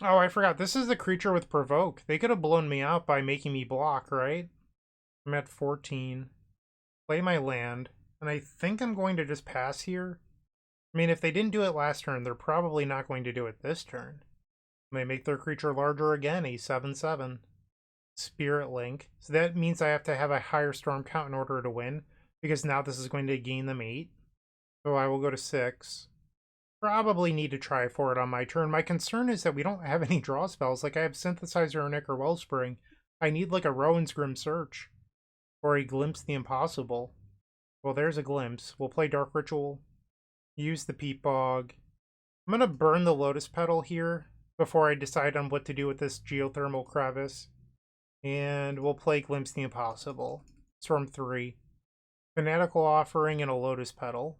Oh, I forgot. This is the creature with Provoke. They could have blown me out by making me block, right? I'm at 14. Play my land. And I think I'm going to just pass here. I mean, if they didn't do it last turn, they're probably not going to do it this turn. They make their creature larger again, a 7/7. Spirit Link. So that means I have to have a higher storm count in order to win. Because now this is going to gain them 8. So I will go to 6. Probably need to try for it on my turn. My concern is that we don't have any draw spells. Like, I have Synthesizer and Ichor Wellspring. I need, like, a Rowan's Grim Search. Or a Glimpse the Impossible. Well, there's a glimpse. We'll play Dark Ritual, use the Peat Bog. I'm going to burn the Lotus Petal here before I decide on what to do with this Geothermal Crevice. And we'll play Glimpse the Impossible. Storm 3. Fanatical Offering and a Lotus Petal.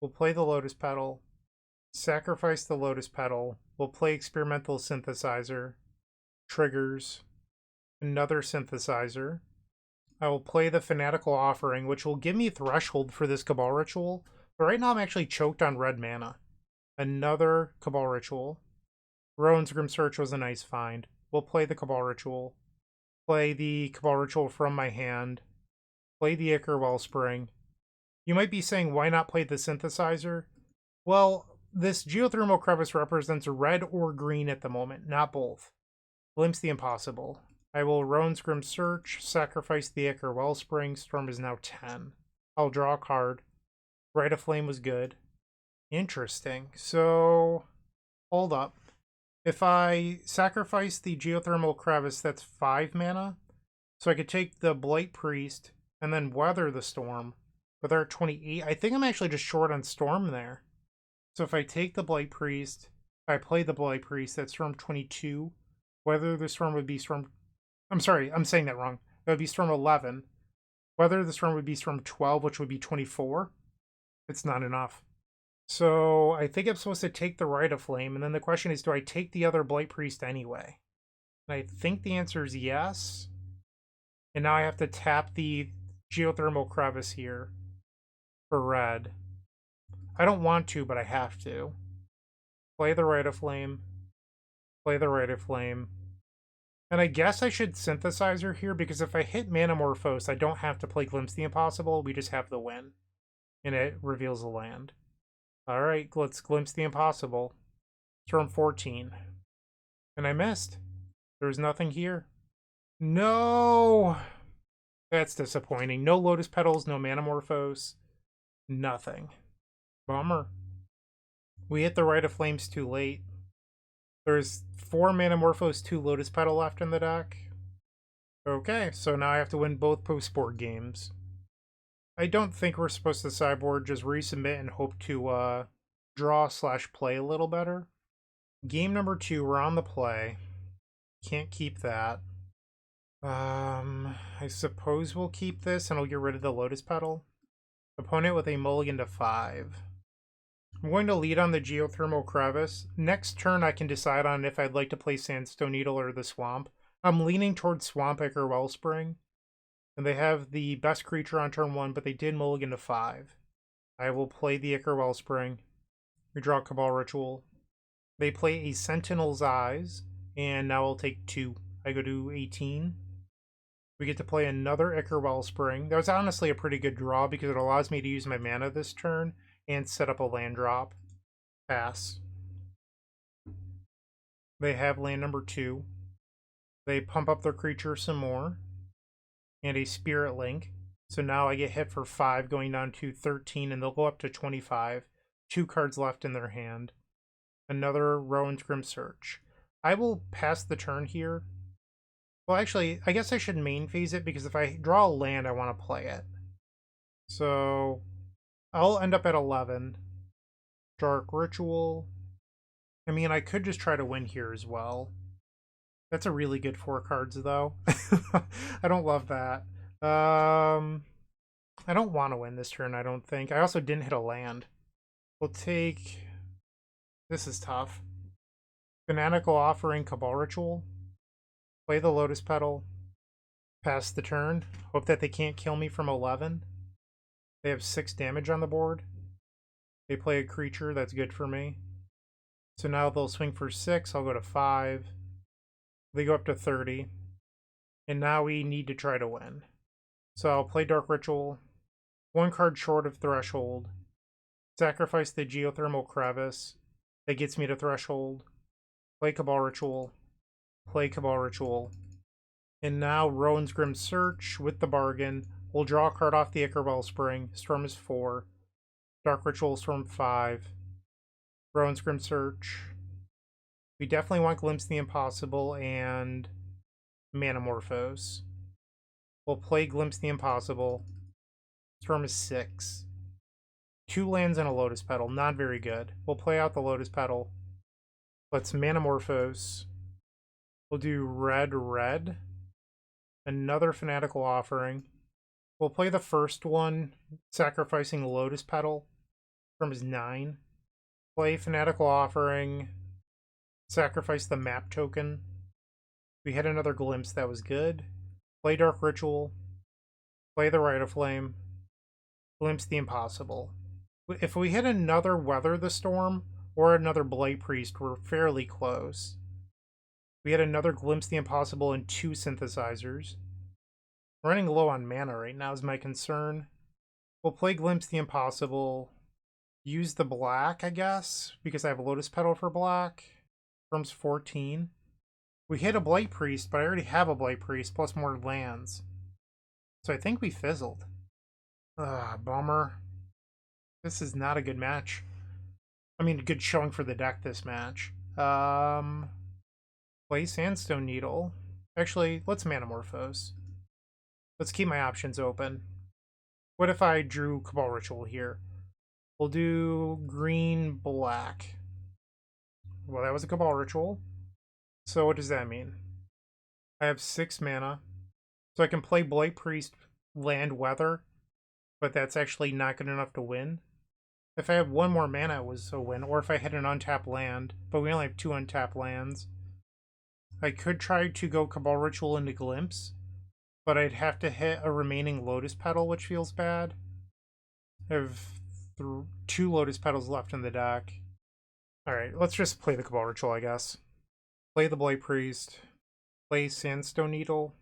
We'll play the Lotus Petal. Sacrifice the Lotus Petal. We'll play Experimental Synthesizer. Triggers. Another Synthesizer. I will play the Fanatical Offering, which will give me Threshold for this Cabal Ritual. But right now I'm actually choked on red mana. Another Cabal Ritual. Rowan's Grim Search was a nice find. We'll play the Cabal Ritual. Play the Cabal Ritual from my hand. Play the Ichor Wellspring. You might be saying, why not play the Synthesizer? Well, this Geothermal Crevice represents red or green at the moment, not both. Glimpse the Impossible. I will Rowan's Grim Search, sacrifice the Ichor Wellspring. Storm is now 10. I'll draw a card. Rite of Flame was good. Interesting. So, hold up. If I sacrifice the Geothermal Crevice, that's 5 mana. So I could take the Blight-Priest and then Weather the Storm. But they're at 28. I think I'm actually just short on Storm there. So if I take the Blight-Priest, I play the Blight-Priest, that's Storm 22. Weather the Storm would be Storm... I'm sorry, I'm saying that wrong. It would be Storm 11. Weather the Storm would be Storm 12, which would be 24. It's not enough. So I think I'm supposed to take the Rite of Flame, and then the question is, do I take the other Blight-Priest anyway? And I think the answer is yes. And now I have to tap the Geothermal Crevice here for red. I don't want to, but I have to. Play the Rite of Flame. Play the Rite of Flame. And I guess I should Synthesizer here, because if I hit Manamorphose, I don't have to play Glimpse the Impossible. We just have the win. And it reveals the land. Alright, let's Glimpse the Impossible. Storm 14. And I missed. There's nothing here. No! That's disappointing. No Lotus Petals, no Manamorphose. Nothing. Bummer. We hit the Rite of Flames too late. There's 4 Manamorphose, 2 Lotus Petal left in the deck. Okay, so now I have to win both post-board games. I don't think we're supposed to sideboard, just resubmit and hope to draw/play a little better. Game number 2, we're on the play. Can't keep that. I suppose we'll keep this and I'll get rid of the Lotus Petal. Opponent with a mulligan to 5. I'm going to lead on the Geothermal Crevice. Next turn I can decide on if I'd like to play Sandstone Needle or the Swamp. I'm leaning towards Swamp Ichor Wellspring. And they have the best creature on turn 1, but they did mulligan to 5. I will play the Ichor Wellspring. We draw Cabal Ritual. They play a Sentinel's Eyes, and now I'll take 2. I go to 18. We get to play another Ichor Wellspring. That was honestly a pretty good draw because it allows me to use my mana this turn and set up a land drop. Pass. They have land number 2. They pump up their creature some more. And a Spirit Link. So now I get hit for 5, going down to 13, and they'll go up to 25. 2 cards left in their hand. Another Rowan's Grim Search. I will pass the turn here. Well, actually, I guess I should main phase it, because if I draw a land, I want to play it. So I'll end up at 11. Dark Ritual. I mean, I could just try to win here as well. That's a really good 4 cards, though. I don't love that. I don't want to win this turn, I don't think. I also didn't hit a land. We'll take... This is tough. Fanatical Offering, Cabal Ritual. Play the Lotus Petal. Pass the turn. Hope that they can't kill me from 11. They have 6 damage on the board. They play a creature, that's good for me. So now they'll swing for 6, I'll go to 5. They go up to 30. And now we need to try to win. So I'll play Dark Ritual. 1 card short of Threshold. Sacrifice the Geothermal Crevice. That gets me to Threshold. Play Cabal Ritual. Play Cabal Ritual. And now Rowan's Grim Search with the bargain. We'll draw a card off the Ichor Wellspring. Storm is 4. Dark Ritual, Storm 5. Rowan's Grim Search. We definitely want Glimpse the Impossible and Manamorphose. We'll play Glimpse the Impossible. Storm is 6. 2 lands and a Lotus Petal. Not very good. We'll play out the Lotus Petal. Let's Manamorphose. We'll do red, red. Another Fanatical Offering. We'll play the first one, sacrificing the Lotus Petal. Storm is 9. Play Fanatical Offering. Sacrifice the map token. We had another Glimpse that was good. Play Dark Ritual. Play the Rite of Flame. Glimpse the Impossible. If we hit another Weather the Storm or another Blight-Priest, we're fairly close. We had another Glimpse the Impossible and 2 Synthesizers. Running low on mana right now is my concern. We'll play Glimpse the Impossible. Use the black, I guess, because I have a Lotus Petal for black. Storm's 14. We hit a Blight-Priest, but I already have a Blight-Priest plus more lands. So I think we fizzled. Bummer. This is not a good match. I mean, a good showing for the deck this match. Play Sandstone Needle. Actually, let's Manamorphose. Let's keep my options open. What if I drew Cabal Ritual here? We'll do green, black. Well, that was a Cabal Ritual. So what does that mean? I have 6 mana. So I can play Blight-Priest, land Weather, but that's actually not good enough to win. If I have 1 more mana, it was a win. Or if I hit an untapped land, but we only have 2 untapped lands. I could try to go Cabal Ritual into Glimpse, but I'd have to hit a remaining Lotus Petal, which feels bad. I have 2 Lotus Petals left in the deck. Alright, let's just play the Cabal Ritual, I guess. Play the Blight-Priest. Play Sandstone Needle.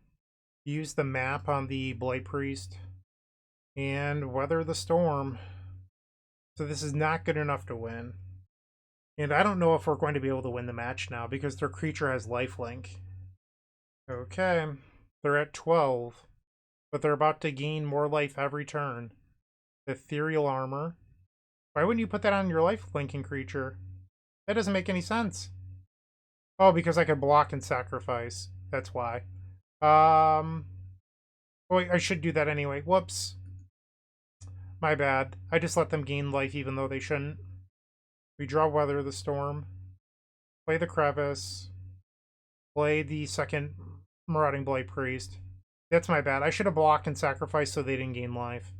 Use the map on the Blight-Priest. And Weather the Storm. So this is not good enough to win. And I don't know if we're going to be able to win the match now because their creature has lifelink. Okay. They're at 12. But they're about to gain more life every turn. Ethereal Armor. Why wouldn't you put that on your life-linking creature? That doesn't make any sense. Oh, because I could block and sacrifice. That's why. Oh, I should do that anyway. Whoops. My bad. I just let them gain life even though they shouldn't. We draw Weather the Storm. Play the Crevice. Play the second Marauding Blight-Priest. That's my bad. I should have blocked and sacrificed so they didn't gain life.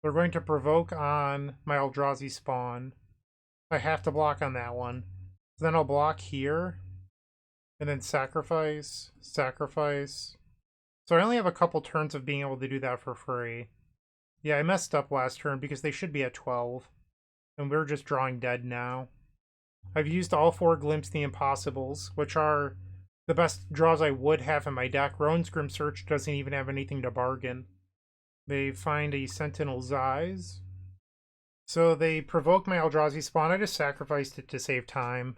They're going to provoke on my Eldrazi spawn. I have to block on that one. So then I'll block here. And then sacrifice, sacrifice. So I only have a couple turns of being able to do that for free. Yeah, I messed up last turn because they should be at 12. And we're just drawing dead now. I've used all 4 Glimpse the Impossibles, which are the best draws I would have in my deck. Rowan's Grim Search doesn't even have anything to bargain. They find a Sentinel's Eyes. So they provoke my Eldrazi spawn. I just sacrificed it to save time.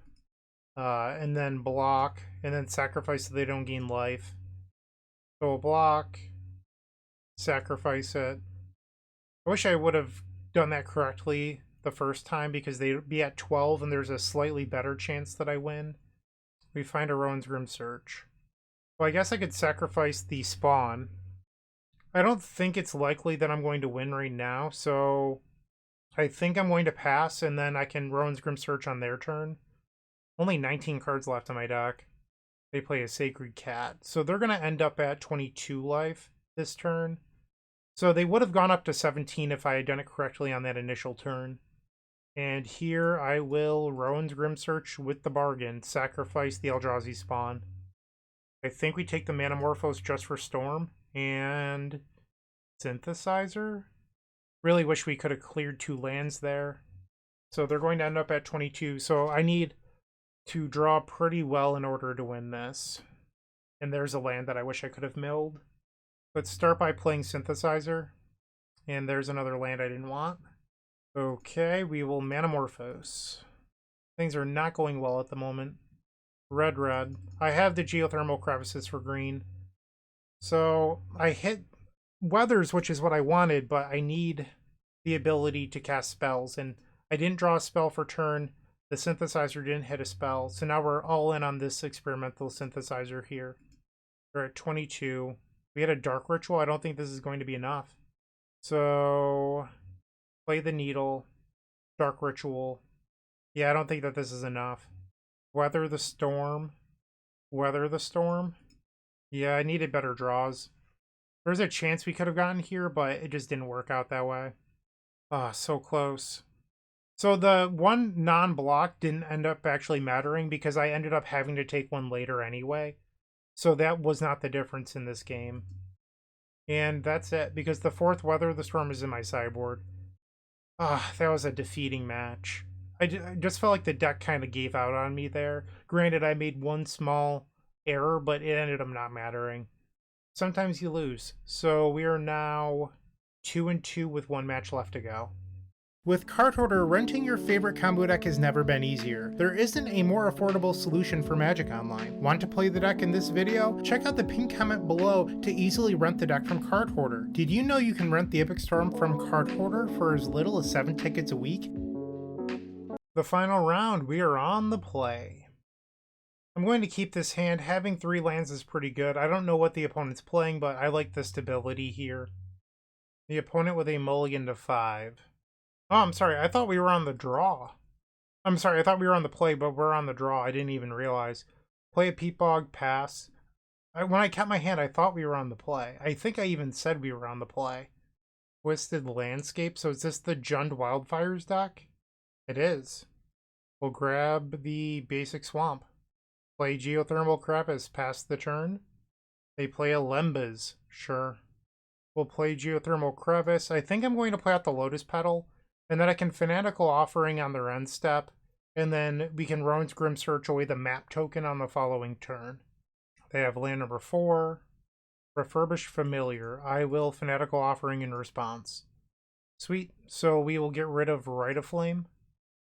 And then block. And then sacrifice so they don't gain life. So we'll block. Sacrifice it. I wish I would have done that correctly the first time because they'd be at 12 and there's a slightly better chance that I win. We find a Rowan's Grim Search. Well, I guess I could sacrifice the spawn. I don't think it's likely that I'm going to win right now, so I think I'm going to pass and then I can Rowan's Grim Search on their turn. Only 19 cards left in my deck. They play a Sacred Cat. So they're going to end up at 22 life this turn. So they would have gone up to 17 if I had done it correctly on that initial turn. And here I will Rowan's Grim Search with the bargain, sacrifice the Eldrazi spawn. I think we take the Manamorphose just for Storm and Synthesizer. Really wish we could have cleared 2 lands there. So they're going to end up at 22. So I need to draw pretty well in order to win this. And there's a land that I wish I could have milled. Let's start by playing Synthesizer. And there's another land I didn't want. Okay, we will Manamorphose. Things are not going well at the moment. Red, red. I have the Geothermal Crevices for green. So I hit Weathers, which is what I wanted, but I need the ability to cast spells. And I didn't draw a spell for turn. The Synthesizer didn't hit a spell. So now we're all in on this experimental Synthesizer here. We're at 22. We had a Dark Ritual. I don't think this is going to be enough. So, play the Needle, Dark Ritual. Yeah, I don't think that this is enough. Weather the Storm. Weather the Storm. Yeah, I needed better draws. There's a chance we could have gotten here, but it just didn't work out that way. Ah, so close. So the one non-block didn't end up actually mattering because I ended up having to take one later anyway. So that was not the difference in this game. And that's it, because the fourth Weather the Storm is in my sideboard. Ah, that was a defeating match. I just felt like the deck kind of gave out on me there. Granted, I made one small error, but it ended up not mattering. Sometimes you lose. So we are now 2-2 with one match left to go. With Card Hoarder, renting your favorite combo deck has never been easier. There isn't a more affordable solution for Magic Online. Want to play the deck in this video? Check out the pinned comment below to easily rent the deck from Card Hoarder. Did you know you can rent the Epic Storm from Card Hoarder for as little as 7 tickets a week? The final round, we are on the play. I'm going to keep this hand. Having 3 lands is pretty good. I don't know what the opponent's playing, but I like the stability here. The opponent with a mulligan to 5. Oh, I'm sorry. I thought we were on the draw. I'm sorry. I thought we were on the play, but we're on the draw. I didn't even realize. Play a Peat Bog, pass. When I kept my hand, I thought we were on the play. I think I even said we were on the play. Twisted Landscape. So is this the Jund Wildfires deck? It is. We'll grab the basic Swamp. Play Geothermal Crevice, pass the turn. They play a Lembas. Sure. We'll play Geothermal Crevice. I think I'm going to play out the Lotus Petal. And then I can Fanatical Offering on their end step. And then we can Rowan's Grim Search away the map token on the following turn. They have land number 4. Refurbished Familiar. I will Fanatical Offering in response. Sweet. So we will get rid of Rite of Flame.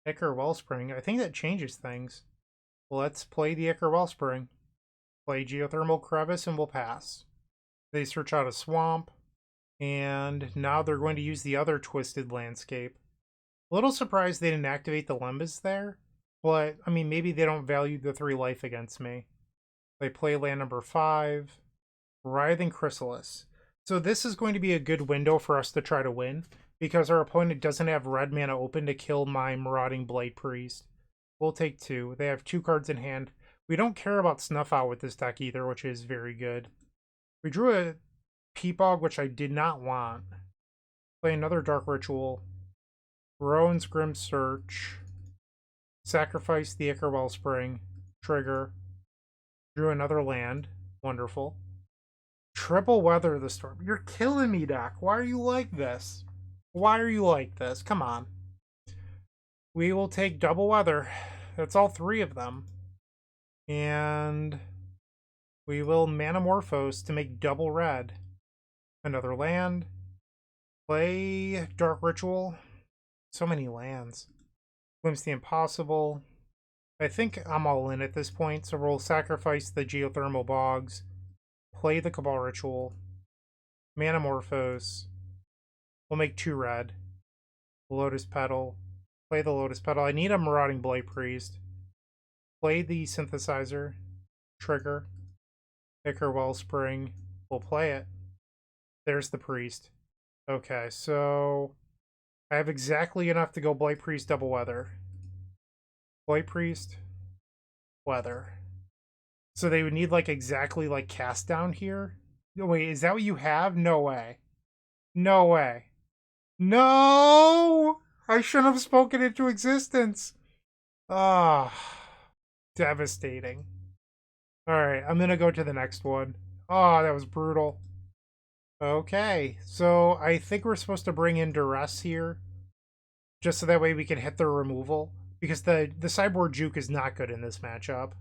Ichor Wellspring. I think that changes things. Let's play the Ichor Wellspring. Play Geothermal Crevice and we'll pass. They search out a Swamp. And now they're going to use the other Twisted Landscape. A little surprised they didn't activate the Lembas there. But, I mean, maybe they don't value the 3 life against me. They play land number 5. Writhing Chrysalis. So this is going to be a good window for us to try to win. Because our opponent doesn't have red mana open to kill my Marauding Blight-Priest. We'll take 2. They have 2 cards in hand. We don't care about Snuff Out with this deck either, which is very good. We drew a Peat Bog, which I did not want. Play another Dark Ritual. Rowan's Grim Search. Sacrifice the Ichor Wellspring. Trigger. Drew another land. Wonderful. Triple Weather the Storm. You're killing me, deck. Why are you like this? Why are you like this? Come on. We will take double weather. That's all 3 of them. And we will Manamorphose to make double red. Another land. Play Dark Ritual. So many lands. Glimpse the Impossible. I think I'm all in at this point, so we'll sacrifice the Geothermal Bogs. Play the Cabal Ritual. Manamorphose. We'll make 2 red. Lotus Petal. Play the Lotus Petal. I need a Marauding Blight-Priest. Play the Synthesizer. Trigger. Ichor Wellspring. We'll play it. There's the Priest. Okay, so I have exactly enough to go Blight-Priest, double weather. Blight-Priest, weather. So they would need like exactly like cast down here. Wait, is that what you have? No way. No way. No! I shouldn't have spoken into existence. Ah, devastating. Alright, I'm gonna go to the next one. Oh, that was brutal. Okay, so I think we're supposed to bring in Duress here. Just so that way we can hit the removal. Because the sideboard juke is not good in this matchup.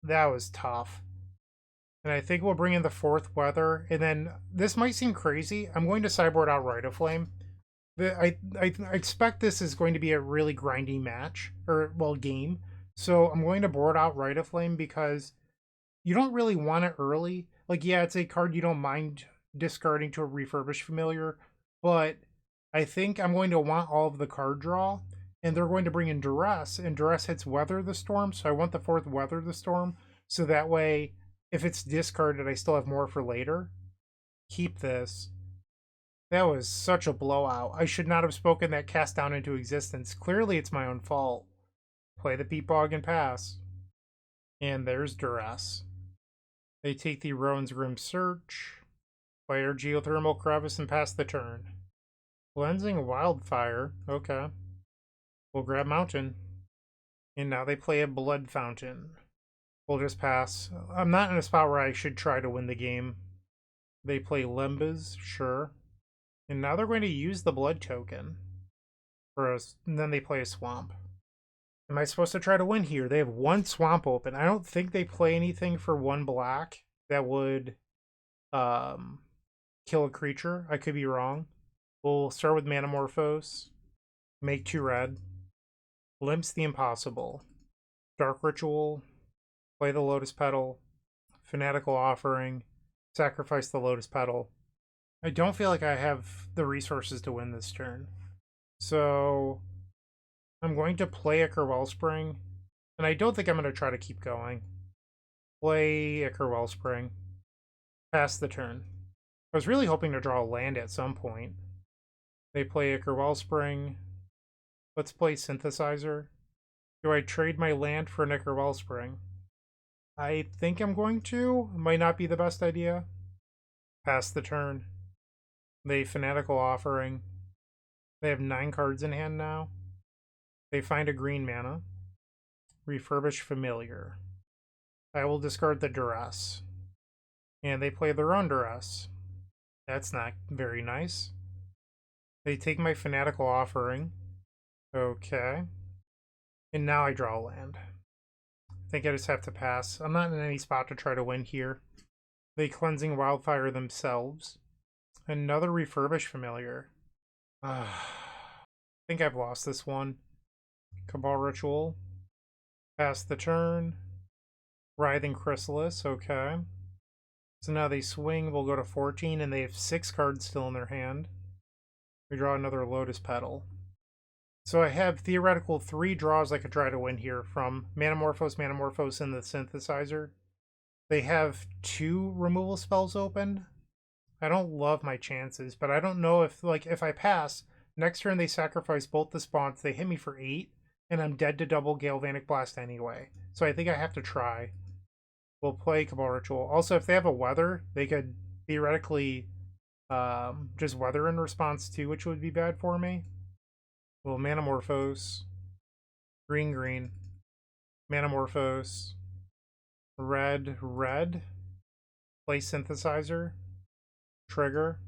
That was tough. And I think we'll bring in the 4th weather. And then, this might seem crazy. I'm going to sideboard out Rite of Flame. I expect this is going to be a really grindy match. Or, well, game. So I'm going to board out Rite of Flame because you don't really want it early. Like, yeah, it's a card you don't mind discarding to a Refurbished Familiar. But I think I'm going to want all of the card draw. And they're going to bring in Duress. And Duress hits Weather the Storm. So I want the 4th Weather the Storm. So that way, if it's discarded, I still have more for later. Keep this. That was such a blowout. I should not have spoken that cast down into existence. Clearly it's my own fault. Play the Peatbog and pass. And there's Duress. They take the Rowan's Grim Search, play our Geothermal Crevice and pass the turn. Cleansing Wildfire, okay. We'll grab Mountain. And now they play a Blood Fountain. We'll just pass. I'm not in a spot where I should try to win the game. They play Limbas, sure. And now they're going to use the Blood token. And then they play a Swamp. Am I supposed to try to win here? They have one Swamp open. I don't think they play anything for one black that would kill a creature. I could be wrong. We'll start with Manamorphose. Make 2 red. Limps the Impossible. Dark Ritual. Play the Lotus Petal. Fanatical Offering. Sacrifice the Lotus Petal. I don't feel like I have the resources to win this turn. So I'm going to play Ichor Wellspring. And I don't think I'm going to try to keep going. Play Ichor Wellspring. Pass the turn. I was really hoping to draw a land at some point. They play Ichor Wellspring. Let's play Synthesizer. Do I trade my land for an Ichor Wellspring? I think I'm going to. It might not be the best idea. Pass the turn. They Fanatical Offering. They have 9 cards in hand now. They find a green mana. Refurbish Familiar. I will discard the Duress. And they play their own Duress. That's not very nice. They take my Fanatical Offering. Okay. And now I draw a land. I think I just have to pass. I'm not in any spot to try to win here. They Cleansing Wildfire themselves. Another Refurbish Familiar. I think I've lost this one. Cabal Ritual. Pass the turn. Writhing Chrysalis, okay. So now they swing, we'll go to 14, and they have 6 cards still in their hand. We draw another Lotus Petal. So I have theoretical 3 draws I could try to win here from Manamorphose, and the Synthesizer. They have 2 removal spells open. I don't love my chances, but I don't know if I pass, next turn they sacrifice both the spawns, they hit me for 8, and I'm dead to double Galvanic Blast anyway. So I think I have to try. We'll play Cabal Ritual. Also, if they have a Weather, they could theoretically just Weather in response too, which would be bad for me. We'll Manamorphose. Green. Manamorphose. Red. Play Synthesizer. Trigger.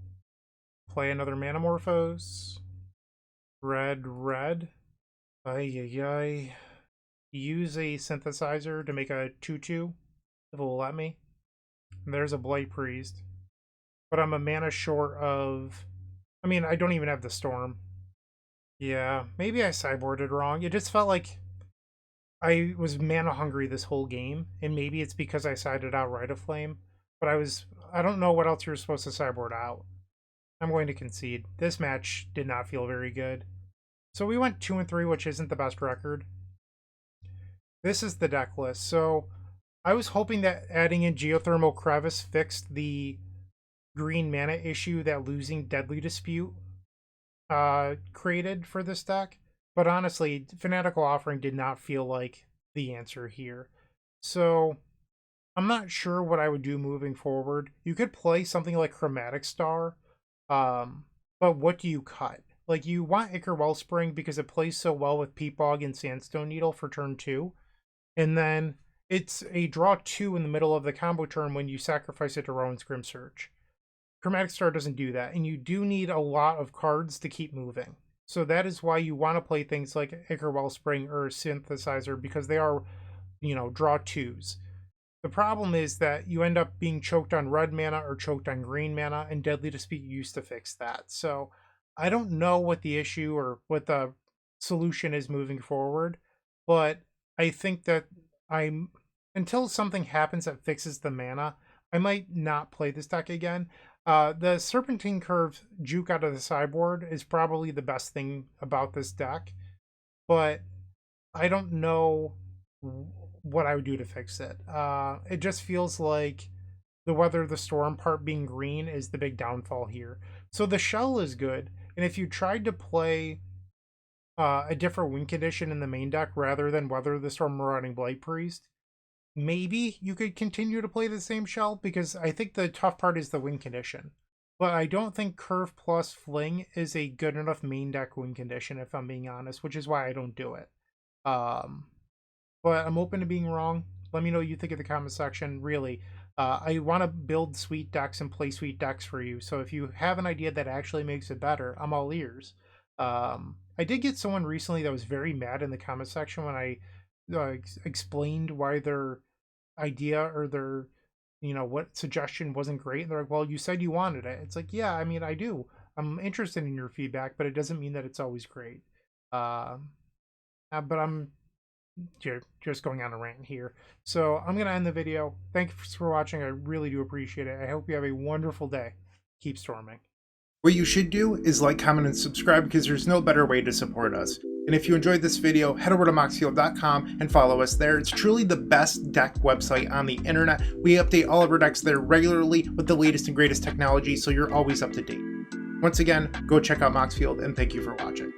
Play another Manamorphose. Red. Ay. Use a Synthesizer to make a 2/2, if it will let me. And there's a Blight-Priest. But I'm a mana short of... I mean, I don't even have the Storm. Yeah, maybe I sideboarded wrong. It just felt like I was mana hungry this whole game, and maybe it's because I sided out Rite of Flame. But I don't know what else you're supposed to sideboard out. I'm going to concede. This match did not feel very good. So we went 2-3, which isn't the best record. This is the deck list. So I was hoping that adding in Geothermal Crevice fixed the green mana issue that losing Deadly Dispute created for this deck. But honestly, Fanatical Offering did not feel like the answer here. So I'm not sure what I would do moving forward. You could play something like Chromatic Star, but what do you cut? Like, you want Ichor Wellspring because it plays so well with Peatbog and Sandstone Needle for turn 2. And then it's a draw 2 in the middle of the combo turn when you sacrifice it to Rowan's Grim Search. Chromatic Star doesn't do that, and you do need a lot of cards to keep moving. So that is why you want to play things like Ichor Wellspring or Synthesizer, because they are, draw 2s. The problem is that you end up being choked on red mana or choked on green mana, and Deadly Dispute used to fix that. So I don't know what the issue or what the solution is moving forward, but I think that until something happens that fixes the mana, I might not play this deck again. The Serpentine Curve juke out of the sideboard is probably the best thing about this deck, but I don't know what I would do to fix it. It just feels like the Weather the Storm part being green is the big downfall here. So the shell is good, and if you tried to play a different win condition in the main deck rather than Weather the Storm Marauding Blight-Priest, maybe you could continue to play the same shell, because I think the tough part is the win condition. But I don't think Curve plus Fling is a good enough main deck win condition, if I'm being honest, which is why I don't do it. But I'm open to being wrong. Let me know what you think in the comment section. Really, I want to build sweet decks and play sweet decks for you. So if you have an idea that actually makes it better, I'm all ears. I did get someone recently that was very mad in the comment section when I explained why their idea or their, what suggestion wasn't great. And they're like, well, you said you wanted it. It's like, yeah, I mean, I do. I'm interested in your feedback, but it doesn't mean that it's always great. But I'm just going on a rant here. So I'm going to end the video. Thanks for watching. I really do appreciate it. I hope you have a wonderful day. Keep storming. What you should do is like, comment, and subscribe, because there's no better way to support us. And if you enjoyed this video, head over to moxfield.com and follow us there. It's truly the best deck website on the internet. We update all of our decks there regularly with the latest and greatest technology, so you're always up to date. Once again, go check out Moxfield, and thank you for watching.